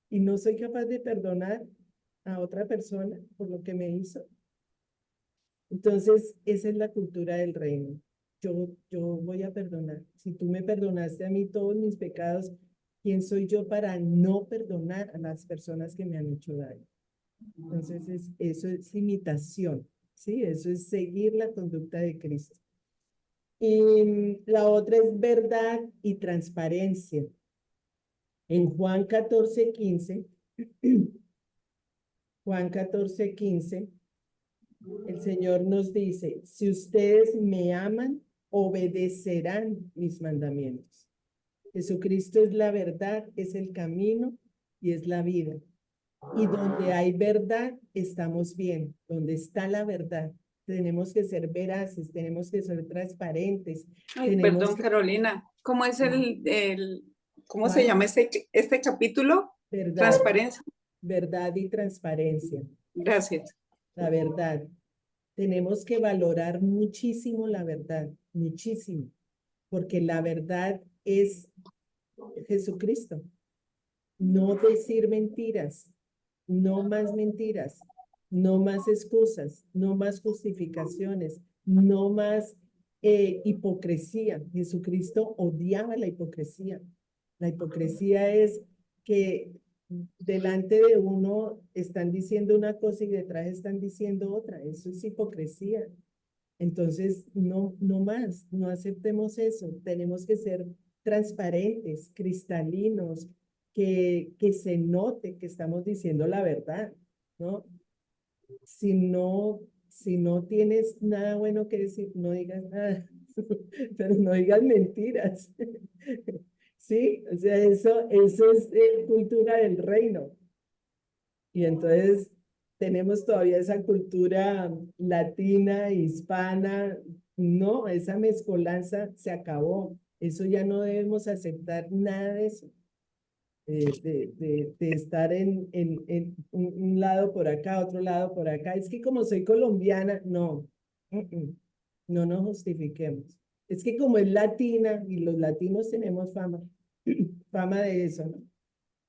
Y no soy capaz de perdonar a otra persona por lo que me hizo. Entonces, esa es la cultura del reino. Yo voy a perdonar. Si tú me perdonaste a mí todos mis pecados, ¿quién soy yo para no perdonar a las personas que me han hecho daño? Entonces, eso es imitación, ¿sí? Eso es seguir la conducta de Cristo. Y la otra es verdad y transparencia. En Juan 14:15, Juan 14:15, el Señor nos dice, si ustedes me aman, obedecerán mis mandamientos. Jesucristo es la verdad, es el camino y es la vida. Y donde hay verdad, estamos bien. Donde está la verdad, tenemos que ser veraces, tenemos que ser transparentes. Ay, tenemos perdón, que- Carolina. ¿Cómo es cómo se ¿Cuál? llama este capítulo? Verdad, Transparencia. verdad y transparencia. Gracias. La verdad. Tenemos que valorar muchísimo la verdad, muchísimo, porque la verdad es Jesucristo. No decir mentiras, no más mentiras, no más excusas, no más justificaciones, no más hipocresía. Jesucristo odiaba la hipocresía. La hipocresía es que delante de uno están diciendo una cosa y detrás están diciendo otra. Eso es hipocresía. Entonces, no, no más, no aceptemos eso. Tenemos que ser transparentes, cristalinos, que se note que estamos diciendo la verdad, ¿no? Si no tienes nada bueno que decir, no digas nada, pero no digas mentiras. Sí, o sea, eso es cultura del reino. Y entonces tenemos todavía esa cultura latina, hispana. No, esa mezcolanza se acabó. Eso ya no debemos aceptar nada de eso. De estar en un lado por acá, otro lado por acá. Es que como soy colombiana, no. No nos justifiquemos. Es que como es latina y los latinos tenemos fama, fama de eso, ¿no?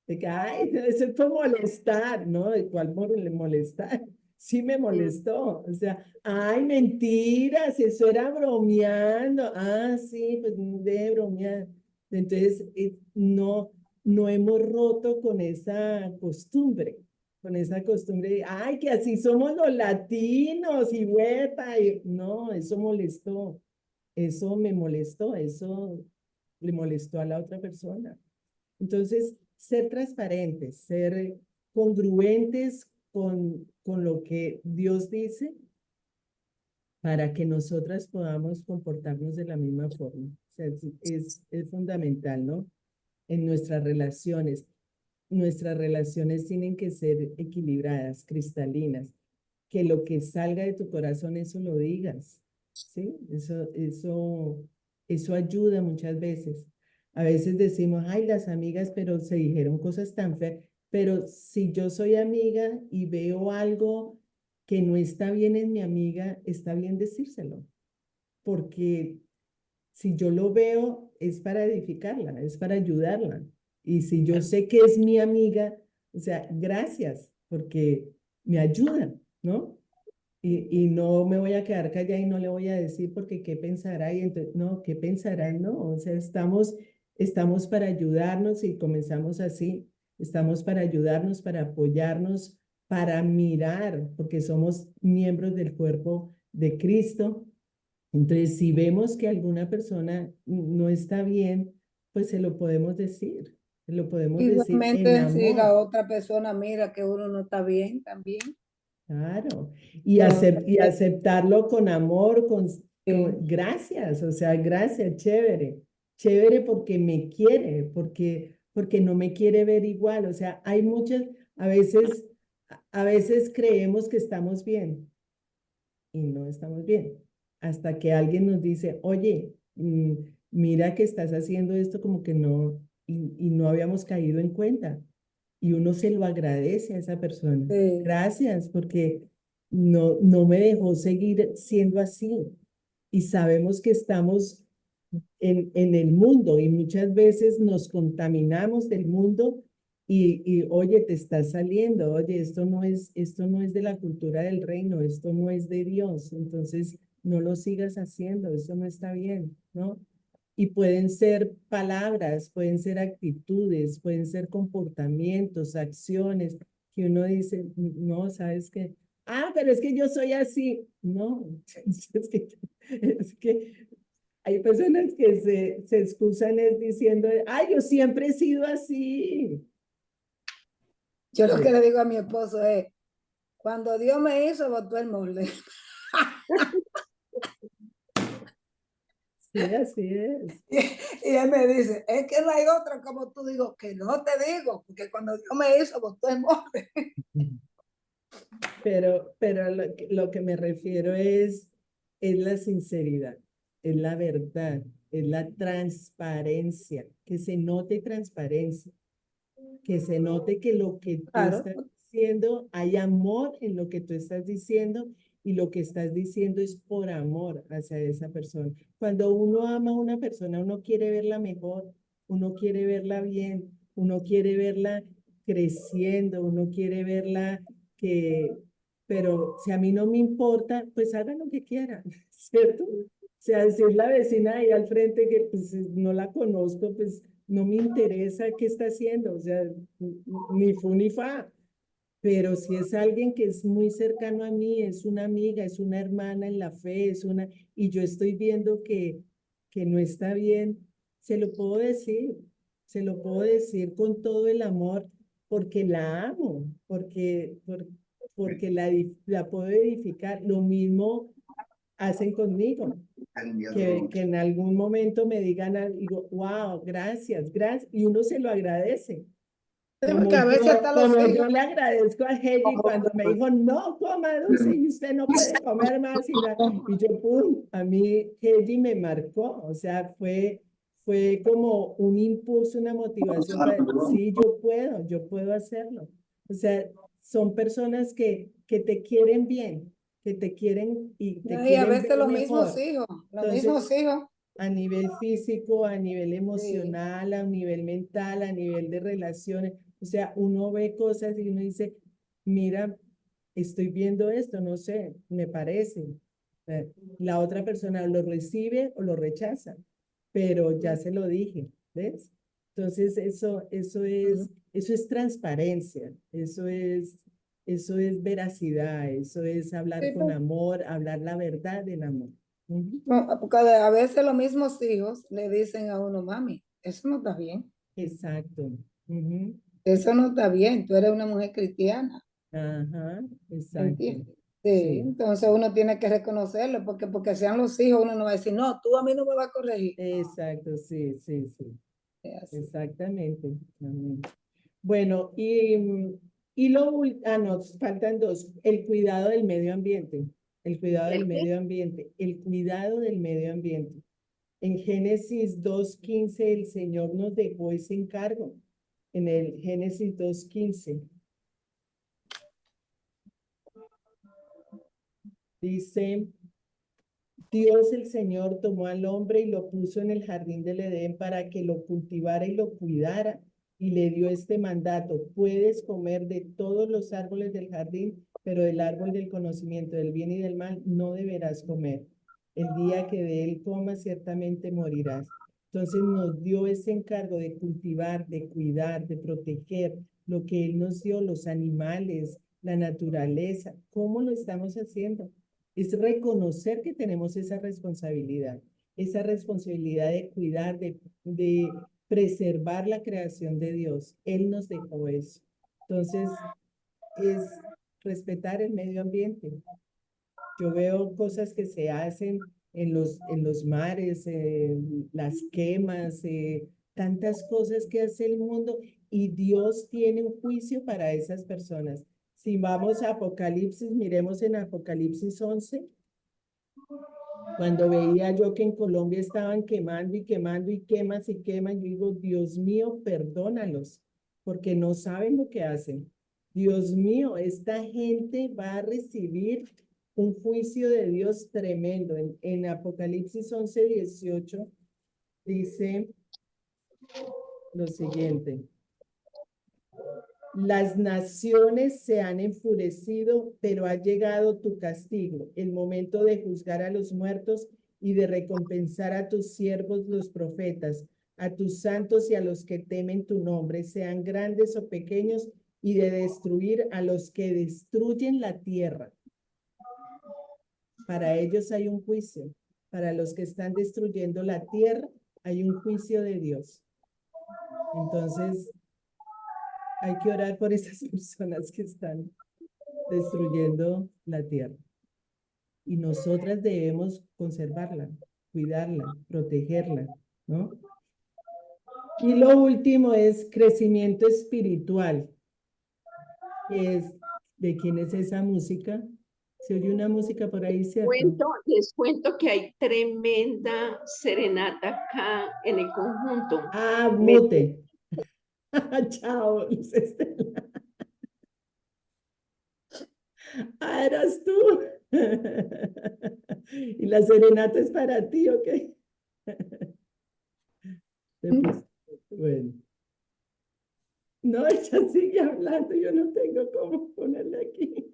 De que, ay, eso fue molestar, ¿no? ¿De cuál molestar? Sí me molestó, o sea, ay, mentiras, eso era bromeando. Ah, sí, pues de bromear. Entonces, no hemos roto con esa costumbre de, ay, que así somos los latinos y huepa. No, eso molestó, eso me molestó, eso le molestó a la otra persona. Entonces, ser transparentes, ser congruentes con lo que Dios dice para que nosotras podamos comportarnos de la misma forma. O sea, es fundamental, ¿no? En nuestras relaciones tienen que ser equilibradas, cristalinas, que lo que salga de tu corazón, eso lo digas, ¿sí? Eso ayuda muchas veces. A veces decimos, ay, las amigas, pero se dijeron cosas tan feas. Pero si yo soy amiga y veo algo que no está bien en mi amiga, está bien decírselo. Porque si yo lo veo, es para edificarla, es para ayudarla. Y si yo sé que es mi amiga, o sea, gracias, porque me ayudan, ¿no? Y no me voy a quedar callada y no le voy a decir porque qué pensará y entonces, no, qué pensará, no, o sea, estamos para ayudarnos y comenzamos así, estamos para ayudarnos, para apoyarnos, para mirar, porque somos miembros del cuerpo de Cristo. Entonces, si vemos que alguna persona no está bien, pues se lo podemos decir en Igualmente, si la amor. otra persona mira que uno no está bien, también. Claro, La otra y persona, aceptarlo con amor, sí. gracias, o sea, gracias, chévere, chévere porque me quiere, porque no me quiere ver igual, o sea, hay muchas, a veces creemos que estamos bien y no estamos bien, hasta que alguien nos dice, oye, mira que estás haciendo esto como que no, y no habíamos caído en cuenta y uno se lo agradece a esa persona. Sí. Gracias, porque no me dejó seguir siendo así. Y sabemos que estamos en el mundo y muchas veces nos contaminamos del mundo oye, te está saliendo, oye, esto no es de la cultura del reino, esto no es de Dios, entonces no lo sigas haciendo, eso no está bien, ¿no? Y pueden ser palabras, pueden ser actitudes, pueden ser comportamientos, acciones, que uno dice, no, ¿sabes qué? Ah, pero es que yo soy así. No, es que Hay personas que se excusan es diciendo, ay, yo siempre he sido así. Yo lo Sí. que le digo a mi esposo es, cuando Dios me hizo, botó el molde. Sí, así es. Y él me dice, es que no hay otra como tú. Digo, que no te digo, porque cuando Dios me hizo, botó el molde. Pero lo que me refiero es la sinceridad, es la verdad, es la transparencia, que se note transparencia, que se note que lo que tú Claro. estás diciendo, hay amor en lo que tú estás diciendo y lo que estás diciendo es por amor hacia esa persona. Cuando uno ama a una persona, uno quiere verla mejor, uno quiere verla bien, uno quiere verla creciendo, uno quiere verla que, pero si a mí no me importa, pues haga lo que quiera, ¿cierto? O sea, si es la vecina ahí al frente que pues no la conozco, pues no me interesa qué está haciendo, o sea, ni fu ni fa. Pero si es alguien que es muy cercano a mí, es una amiga, es una hermana en la fe, y yo estoy viendo que no está bien, se lo puedo decir, se lo puedo decir con todo el amor, porque la amo, porque la puedo edificar. Lo mismo hacen conmigo, que en algún momento me digan algo, digo, wow, gracias, gracias, y uno se lo agradece. Porque a veces hasta los Como hijos. yo le agradezco a Heli cuando me dijo, no coma dulce y usted no puede comer más. Y yo, pum, a mí Heli me marcó, o sea, fue como un impulso, una motivación para, sí, yo puedo hacerlo. O sea, son personas que te quieren bien, que te quieren y te Y a quieren veces ver los mismos mejor. hijos, los Entonces, mismos hijos. a nivel físico, a nivel Sí. emocional, a nivel mental, a nivel de relaciones. O sea, uno ve cosas y uno dice, mira, estoy viendo esto, no sé, me parece. La otra persona lo recibe o lo rechaza, pero ya se lo dije, ¿ves? Entonces, eso es transparencia, eso es veracidad, eso es hablar Sí, con amor, hablar la verdad en amor. Ujú. no, porque a veces los mismos hijos le dicen a uno, mami, eso no está bien, Exacto. Ujú. eso no está bien, tú eres una mujer cristiana, Ajá, exacto. ¿entiendes? Sí, Sí, entonces uno tiene que reconocerlo, porque sean los hijos, uno no va a decir, no, tú a mí no me vas a corregir. exacto, sí, sí, sí. Es así. Exactamente. Amén. Bueno, nos faltan dos. El cuidado del medio ambiente. El cuidado del ¿El qué? medio ambiente. El cuidado del medio ambiente. En Génesis 2:15 el Señor nos dejó ese encargo. En el Génesis 2:15 dice, Dios el Señor tomó al hombre y lo puso en el jardín del Edén para que lo cultivara y lo cuidara, y le dio este mandato: puedes comer de todos los árboles del jardín, pero del árbol del conocimiento del bien y del mal no deberás comer. El día que de él comas, ciertamente morirás. Entonces nos dio ese encargo de cultivar, de cuidar, de proteger lo que él nos dio, los animales, la naturaleza. ¿Cómo lo estamos haciendo? Es reconocer que tenemos esa responsabilidad de cuidar, de preservar la creación de Dios. Él nos dejó eso. Entonces, es respetar el medio ambiente. Yo veo cosas que se hacen en los mares, las quemas, tantas cosas que hace el mundo, y Dios tiene un juicio para esas personas. Si vamos a Apocalipsis, miremos en Apocalipsis 11, cuando veía yo que en Colombia estaban quemando y quemando y quemas y queman, yo digo, Dios mío, perdónalos, porque no saben lo que hacen. Dios mío, esta gente va a recibir un juicio de Dios tremendo. En Apocalipsis 11:18 dice lo siguiente: las naciones se han enfurecido, pero ha llegado tu castigo, el momento de juzgar a los muertos y de recompensar a tus siervos los profetas, a tus santos y a los que temen tu nombre, sean grandes o pequeños, y de destruir a los que destruyen la tierra. Para ellos hay un juicio. para los que están destruyendo la tierra, hay un juicio de Dios. Entonces, hay que orar por esas personas que están destruyendo la tierra. Y nosotras debemos conservarla, cuidarla, protegerla, ¿no? Y lo último es crecimiento espiritual. ¿De quién es esa música? Se oye una música por ahí, ¿cierto? Les cuento que hay tremenda serenata acá en el conjunto. Ah, mute. Chao, Luz Estela. Ah, eras tú. ¿Y la serenata es para ti o qué? Bueno. No, ella sigue hablando, yo no tengo cómo ponerle aquí.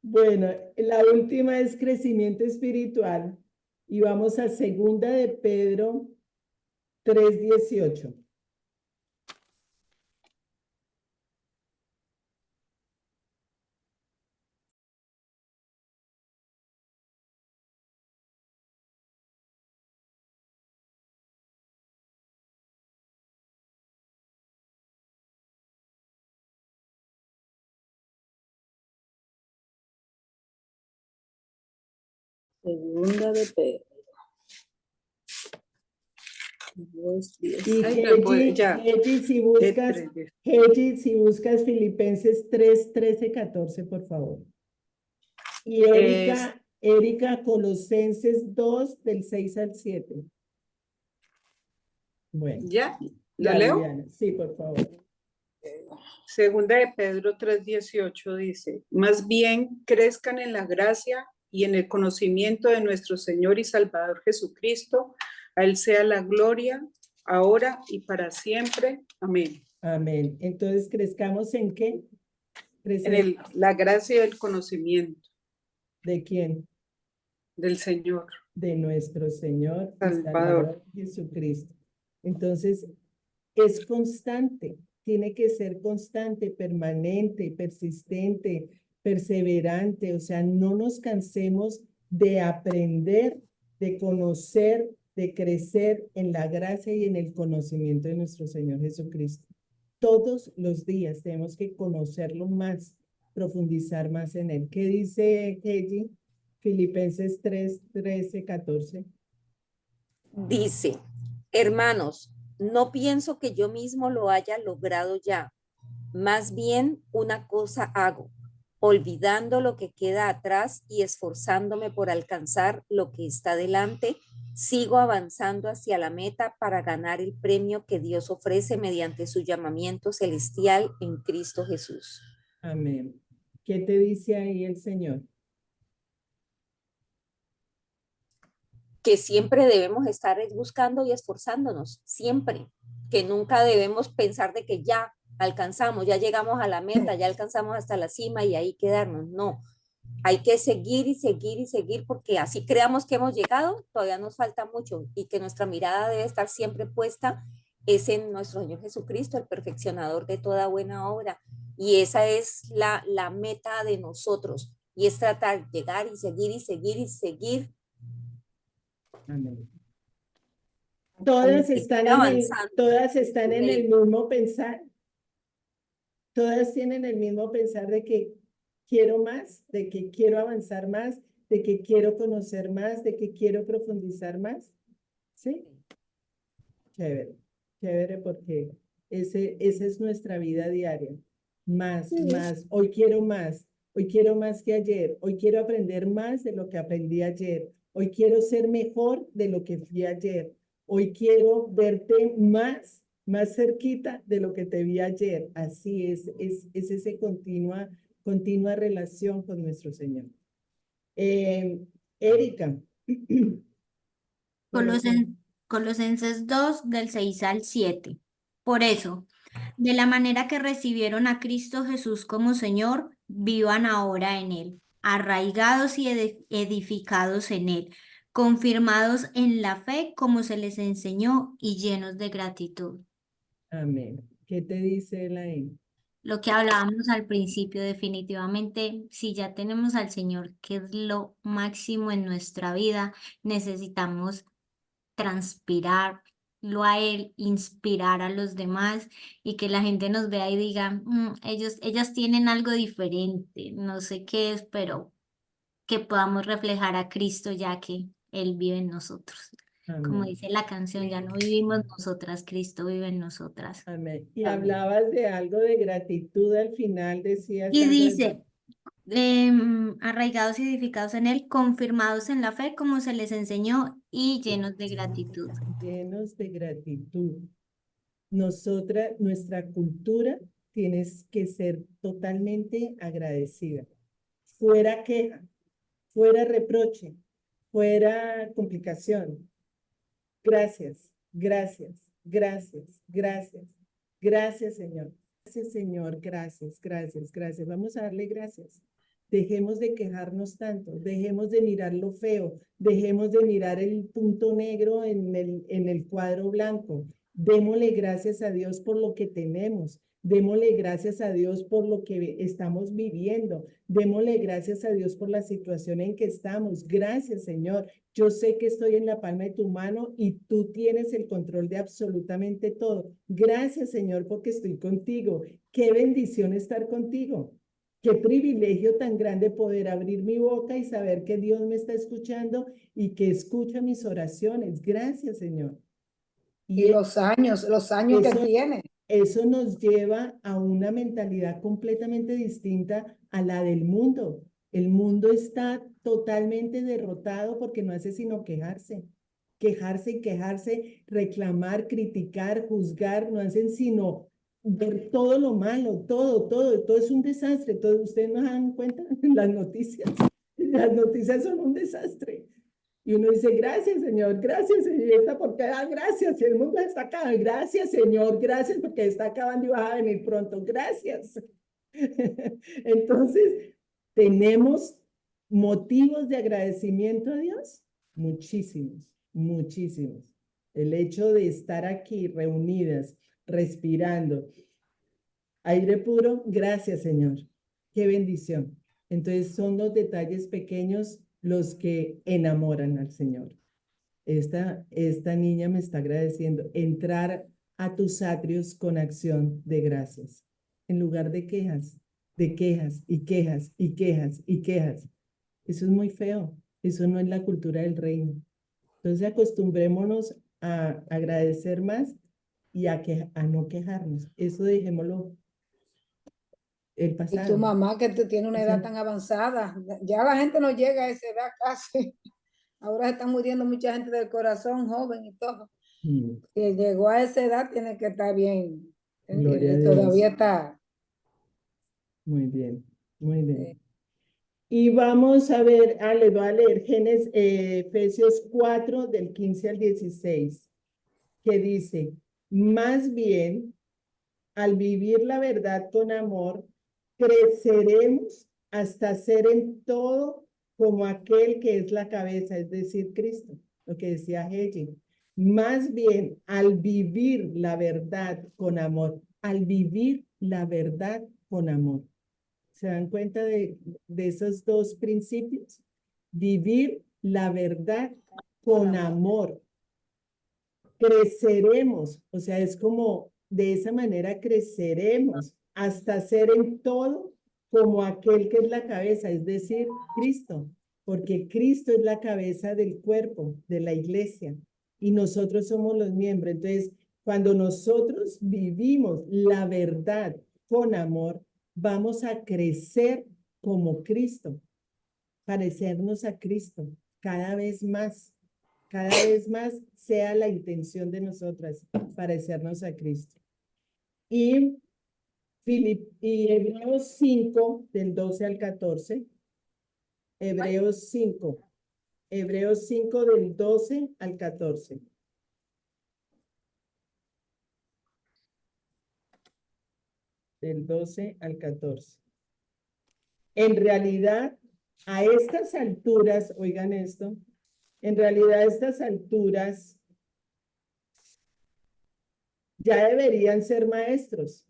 Bueno, la última es crecimiento espiritual y vamos a 2 de Pedro 3:18. Segunda de Pedro. Y Ay, no, pues, ya. Heidi, si buscas Filipenses 3, 13, 14, por favor. Y Erika, Colosenses 2, del 6 al 7. Bueno. ¿Ya? ¿Lo Ya, leo? Liliana. Sí, por favor. Segunda de Pedro 3:18 dice, más bien crezcan en la gracia y en el conocimiento de nuestro Señor y Salvador Jesucristo. A Él sea la gloria, ahora y para siempre. Amén. Amén. Entonces, ¿crezcamos en qué? En la gracia y el conocimiento ¿De quién? del Señor. De nuestro Señor y Salvador. Salvador Jesucristo. Entonces, es constante, tiene que ser constante, permanente, persistente, perseverante, o sea, no nos cansemos de aprender, de conocer, de crecer en la gracia y en el conocimiento de nuestro Señor Jesucristo. Todos los días tenemos que conocerlo más, profundizar más en él. ¿Qué dice Heidi? Filipenses 3, 13, 14. Dice, hermanos, no pienso que yo mismo lo haya logrado ya. Más bien una cosa hago, olvidando lo que queda atrás y esforzándome por alcanzar lo que está delante, sigo avanzando hacia la meta para ganar el premio que Dios ofrece mediante su llamamiento celestial en Cristo Jesús. Amén. ¿Qué te dice ahí el Señor? Que siempre debemos estar buscando y esforzándonos, siempre, que nunca debemos pensar de que ya alcanzamos, ya llegamos a la meta, ya alcanzamos hasta la cima y ahí quedarnos, no. Hay que seguir y seguir y seguir porque así creamos que hemos llegado, todavía nos falta mucho y que nuestra mirada debe estar siempre puesta es en nuestro Señor Jesucristo, el perfeccionador de toda buena obra. Y esa es la meta de nosotros y es tratar de llegar y seguir y seguir y seguir. Amén. Todas están en el mismo pensar. Todas tienen el mismo pensar de que quiero más, de que quiero avanzar más, de que quiero conocer más, de que quiero profundizar más. ¿Sí? Chévere, chévere porque esa es nuestra vida diaria. Más, más. Hoy quiero más que ayer. Hoy quiero aprender más de lo que aprendí ayer. Hoy quiero ser mejor de lo que fui ayer. Hoy quiero verte más cerquita de lo que te vi ayer. Así es esa continua relación con nuestro Señor. Erika. Colosenses 2, del 6 al 7. Por eso, de la manera que recibieron a Cristo Jesús como Señor, vivan ahora en Él, arraigados y edificados en Él, confirmados en la fe como se les enseñó y llenos de gratitud. Amén. ¿Qué te dice él ahí? Lo que hablábamos al principio, definitivamente, si ya tenemos al Señor, que es lo máximo en nuestra vida, necesitamos transpirarlo a Él, inspirar a los demás y que la gente nos vea y diga, ellas tienen algo diferente, no sé qué es, pero que podamos reflejar a Cristo ya que Él vive en nosotros. Como Amén. dice la canción, ya no vivimos nosotras, Cristo vive en nosotras. Amén. Y Amén. hablabas de algo de gratitud al final, decías Y algo de... dice, arraigados y edificados en Él, confirmados en la fe como se les enseñó y llenos de gratitud. Llenos de gratitud. Nuestra cultura tienes que ser totalmente agradecida. Fuera queja, fuera reproche, fuera complicación. Gracias, gracias, gracias, gracias. Gracias, Señor. Gracias, Señor. Gracias, gracias, gracias. Vamos a darle gracias. Dejemos de quejarnos tanto, dejemos de mirar lo feo, dejemos de mirar el punto negro en el cuadro blanco. Démosle gracias a Dios por lo que tenemos. Démosle gracias a Dios por lo que estamos viviendo. Démosle gracias a Dios por la situación en que estamos. Gracias, Señor. Yo sé que estoy en la palma de tu mano y tú tienes el control de absolutamente todo. Gracias, Señor, porque estoy contigo. Qué bendición estar contigo. Qué privilegio tan grande poder abrir mi boca y saber que Dios me está escuchando y que escucha mis oraciones. Gracias, Señor. Y los años que eso, tiene. eso nos lleva a una mentalidad completamente distinta a la del mundo. El mundo está totalmente derrotado porque no hace sino quejarse. Quejarse y quejarse, reclamar, criticar, juzgar, no hacen sino ver todo lo malo, todo es un desastre. Ustedes no se dan cuenta, las noticias son un desastre. Y uno dice, gracias, Señor, ¿y esta por qué da gracias? Si el mundo está acabando, gracias, Señor, gracias porque está acabando y vas a venir pronto, gracias. Entonces, ¿tenemos motivos de agradecimiento a Dios? Muchísimos, muchísimos. El hecho de estar aquí reunidas, respirando, aire puro, gracias, Señor. Qué bendición. Entonces, son los detalles pequeños los que enamoran al Señor. Esta niña me está agradeciendo entrar a tus atrios con acción de gracias, en lugar de quejas y quejas y quejas y quejas. Eso es muy feo. Eso no es la cultura del reino. Entonces acostumbrémonos a agradecer más y a no quejarnos. Eso dejémoslo el Y tu pasado. mamá que tiene una edad tan avanzada, ya la gente no llega a esa edad casi. Ahora se están muriendo mucha gente del corazón, joven y todo. Mm, Si llegó a esa edad, tiene que estar bien. Gloria a ¿Entiendes? Dios. Todavía está. Muy bien, muy bien. Y vamos a ver, les voy a leer Efesios 4 del 15 al 16, que dice, más bien, al vivir la verdad con amor, creceremos hasta ser en todo como aquel que es la cabeza, es decir, Cristo, lo que decía Hegel. Más bien, al vivir la verdad con amor, al vivir la verdad con amor. ¿Se dan cuenta de esos dos principios? Vivir la verdad con amor. Creceremos, o sea, es como de esa manera creceremos hasta ser en todo como aquel que es la cabeza, es decir, Cristo, porque Cristo es la cabeza del cuerpo, de la iglesia, y nosotros somos los miembros. Entonces, cuando nosotros vivimos la verdad con amor, vamos a crecer como Cristo, parecernos a Cristo cada vez más sea la intención de nosotras, parecernos a Cristo. Y Hebreos 5, del 12 al 14, Hebreos 5, del 12 al 14. Del 12 al 14. En realidad, a estas alturas, oigan esto, en realidad a estas alturas ya deberían ser maestros.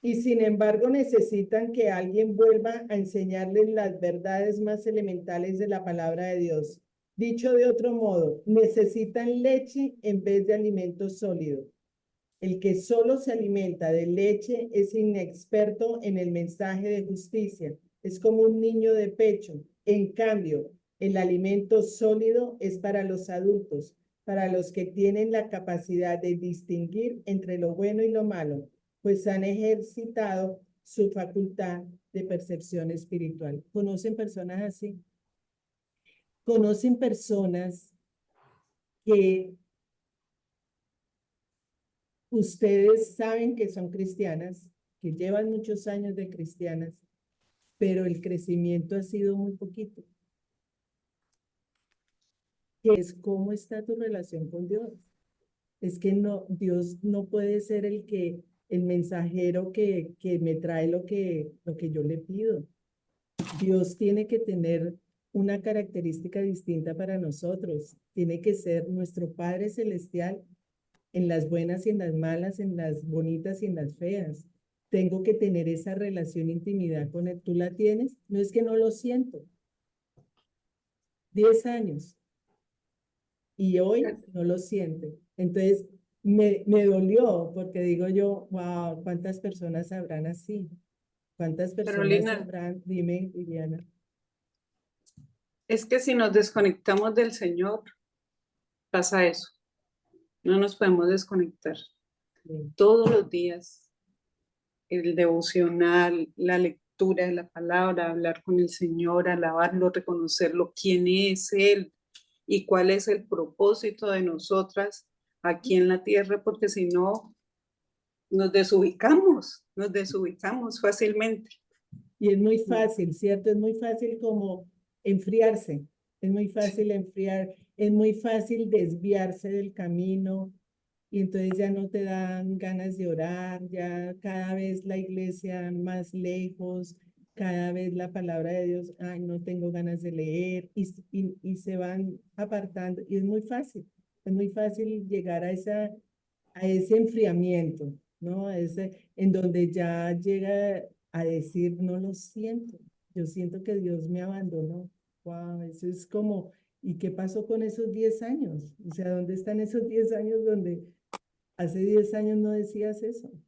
y sin embargo necesitan que alguien vuelva a enseñarles las verdades más elementales de la palabra de Dios. Dicho de otro modo, necesitan leche en vez de alimento sólido. El que solo se alimenta de leche es inexperto en el mensaje de justicia. Es como un niño de pecho. En cambio, el alimento sólido es para los adultos, para los que tienen la capacidad de distinguir entre lo bueno y lo malo, pues han ejercitado su facultad de percepción espiritual. ¿Conocen personas así? ¿Conocen personas que ustedes saben que son cristianas, que llevan muchos años de cristianas, pero el crecimiento ha sido muy poquito? ¿Qué es cómo está tu relación con Dios? Es que no, Dios no puede ser el mensajero que me trae lo que yo le pido. Dios tiene que tener una característica distinta para nosotros. Tiene que ser nuestro Padre Celestial en las buenas y en las malas, en las bonitas y en las feas. Tengo que tener esa relación, intimidad con él. ¿Tú la tienes? No es que no lo siento. 10 años. Y hoy no lo siente. Entonces, me dolió porque digo yo, wow, ¿cuántas personas habrán así? ¿Cuántas personas Carolina, habrán? Dime, Viviana. es que si nos desconectamos del Señor, pasa eso. No nos podemos desconectar. Sí. Todos los días, el devocional, la lectura de la palabra, hablar con el Señor, alabarlo, reconocerlo, quién es Él y cuál es el propósito de nosotras aquí en la tierra, porque si no, nos desubicamos fácilmente. Y es muy fácil, ¿cierto? Es muy fácil como enfriarse, es muy fácil enfriar, es muy fácil desviarse del camino y entonces ya no te dan ganas de orar, ya cada vez la iglesia más lejos, cada vez la palabra de Dios, ay, no tengo ganas de leer y se van apartando y es muy fácil llegar a ese enfriamiento, ¿no? En donde ya llega a decir, no lo siento, yo siento que Dios me abandonó. Wow, eso es como, ¿y qué pasó con esos 10 años? O sea, ¿dónde están esos 10 años donde hace 10 años no decías eso? Muy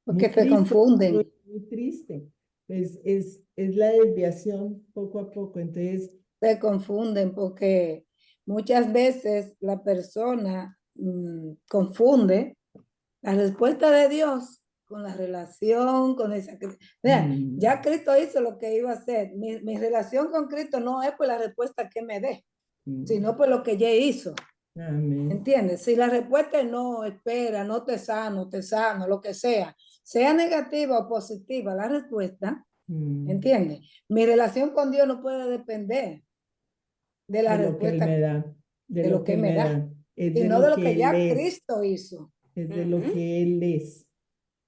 Porque se triste, confunden. muy triste. Es la desviación poco a poco. Entonces, Se confunden porque muchas veces la persona confunde la respuesta de Dios con la relación, con esa... Mira, ya Cristo hizo lo que iba a hacer. Mi relación con Cristo no es por la respuesta que me dé, sino por lo que ya hizo. amén. ¿Entiendes? Si la respuesta es no, espera, no te sano, lo que sea negativa o positiva la respuesta, ¿entiendes? Mi relación con Dios no puede depender de la De lo que Él me respuesta da, de de lo lo que que Él me me da, da, es de sino lo de lo que que Él ya es, Cristo hizo. es de lo que Él es.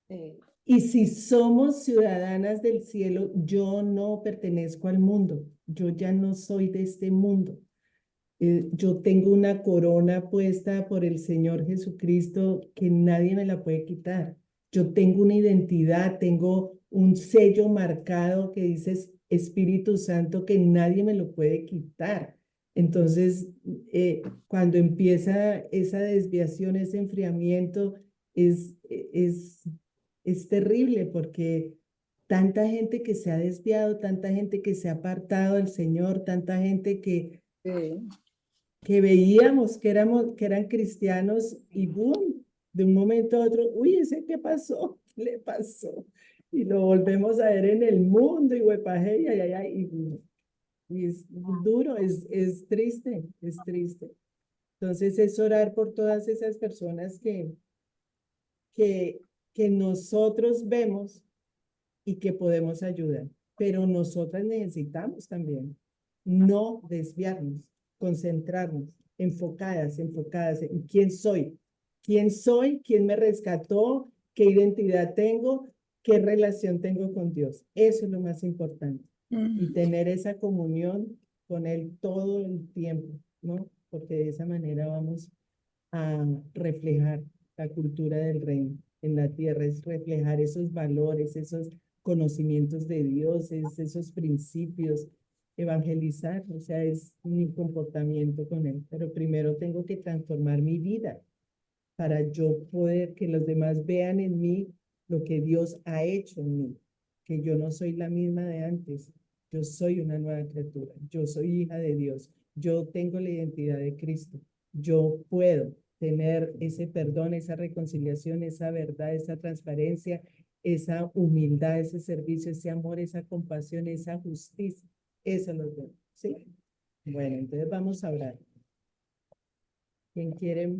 Sí. Y si somos ciudadanas del cielo, yo no pertenezco al mundo, yo ya no soy de este mundo. Yo tengo una corona puesta por el Señor Jesucristo que nadie me la puede quitar. Yo tengo una identidad, tengo un sello marcado que dice Espíritu Santo que nadie me lo puede quitar. Entonces, cuando empieza esa desviación, ese enfriamiento, es, es, es terrible porque tanta gente que se ha desviado, tanta gente que se ha apartado del Señor, tanta gente Sí. que veíamos que eran cristianos y boom, de un momento a otro, uy, ¿ese qué pasó? ¿Qué le pasó? Y lo volvemos a ver en el mundo y huepaje, y es duro, es triste, es triste. Entonces es orar por todas esas personas que, que nosotros vemos y que podemos ayudar, pero nosotras necesitamos también no desviarnos, concentrarnos, enfocadas en quién soy, quién me rescató, qué identidad tengo, qué relación tengo con Dios. Eso es lo más importante. Y tener esa comunión con Él todo el tiempo, ¿no? Porque de esa manera vamos a reflejar la cultura del reino. en la tierra, es reflejar esos valores, esos conocimientos de Dios, esos principios, evangelizar, o sea, es mi comportamiento con Él. Pero primero tengo que transformar mi vida para yo poder que los demás vean en mí lo que Dios ha hecho en mí, que yo no soy la misma de antes, yo soy una nueva criatura, yo soy hija de Dios, yo tengo la identidad de Cristo, yo puedo tener ese perdón, esa reconciliación, esa verdad, esa transparencia, esa humildad, ese servicio, ese amor, esa compasión, esa justicia. Eso lo tengo, ¿sí? Bueno, entonces vamos a hablar. ¿Quién quiere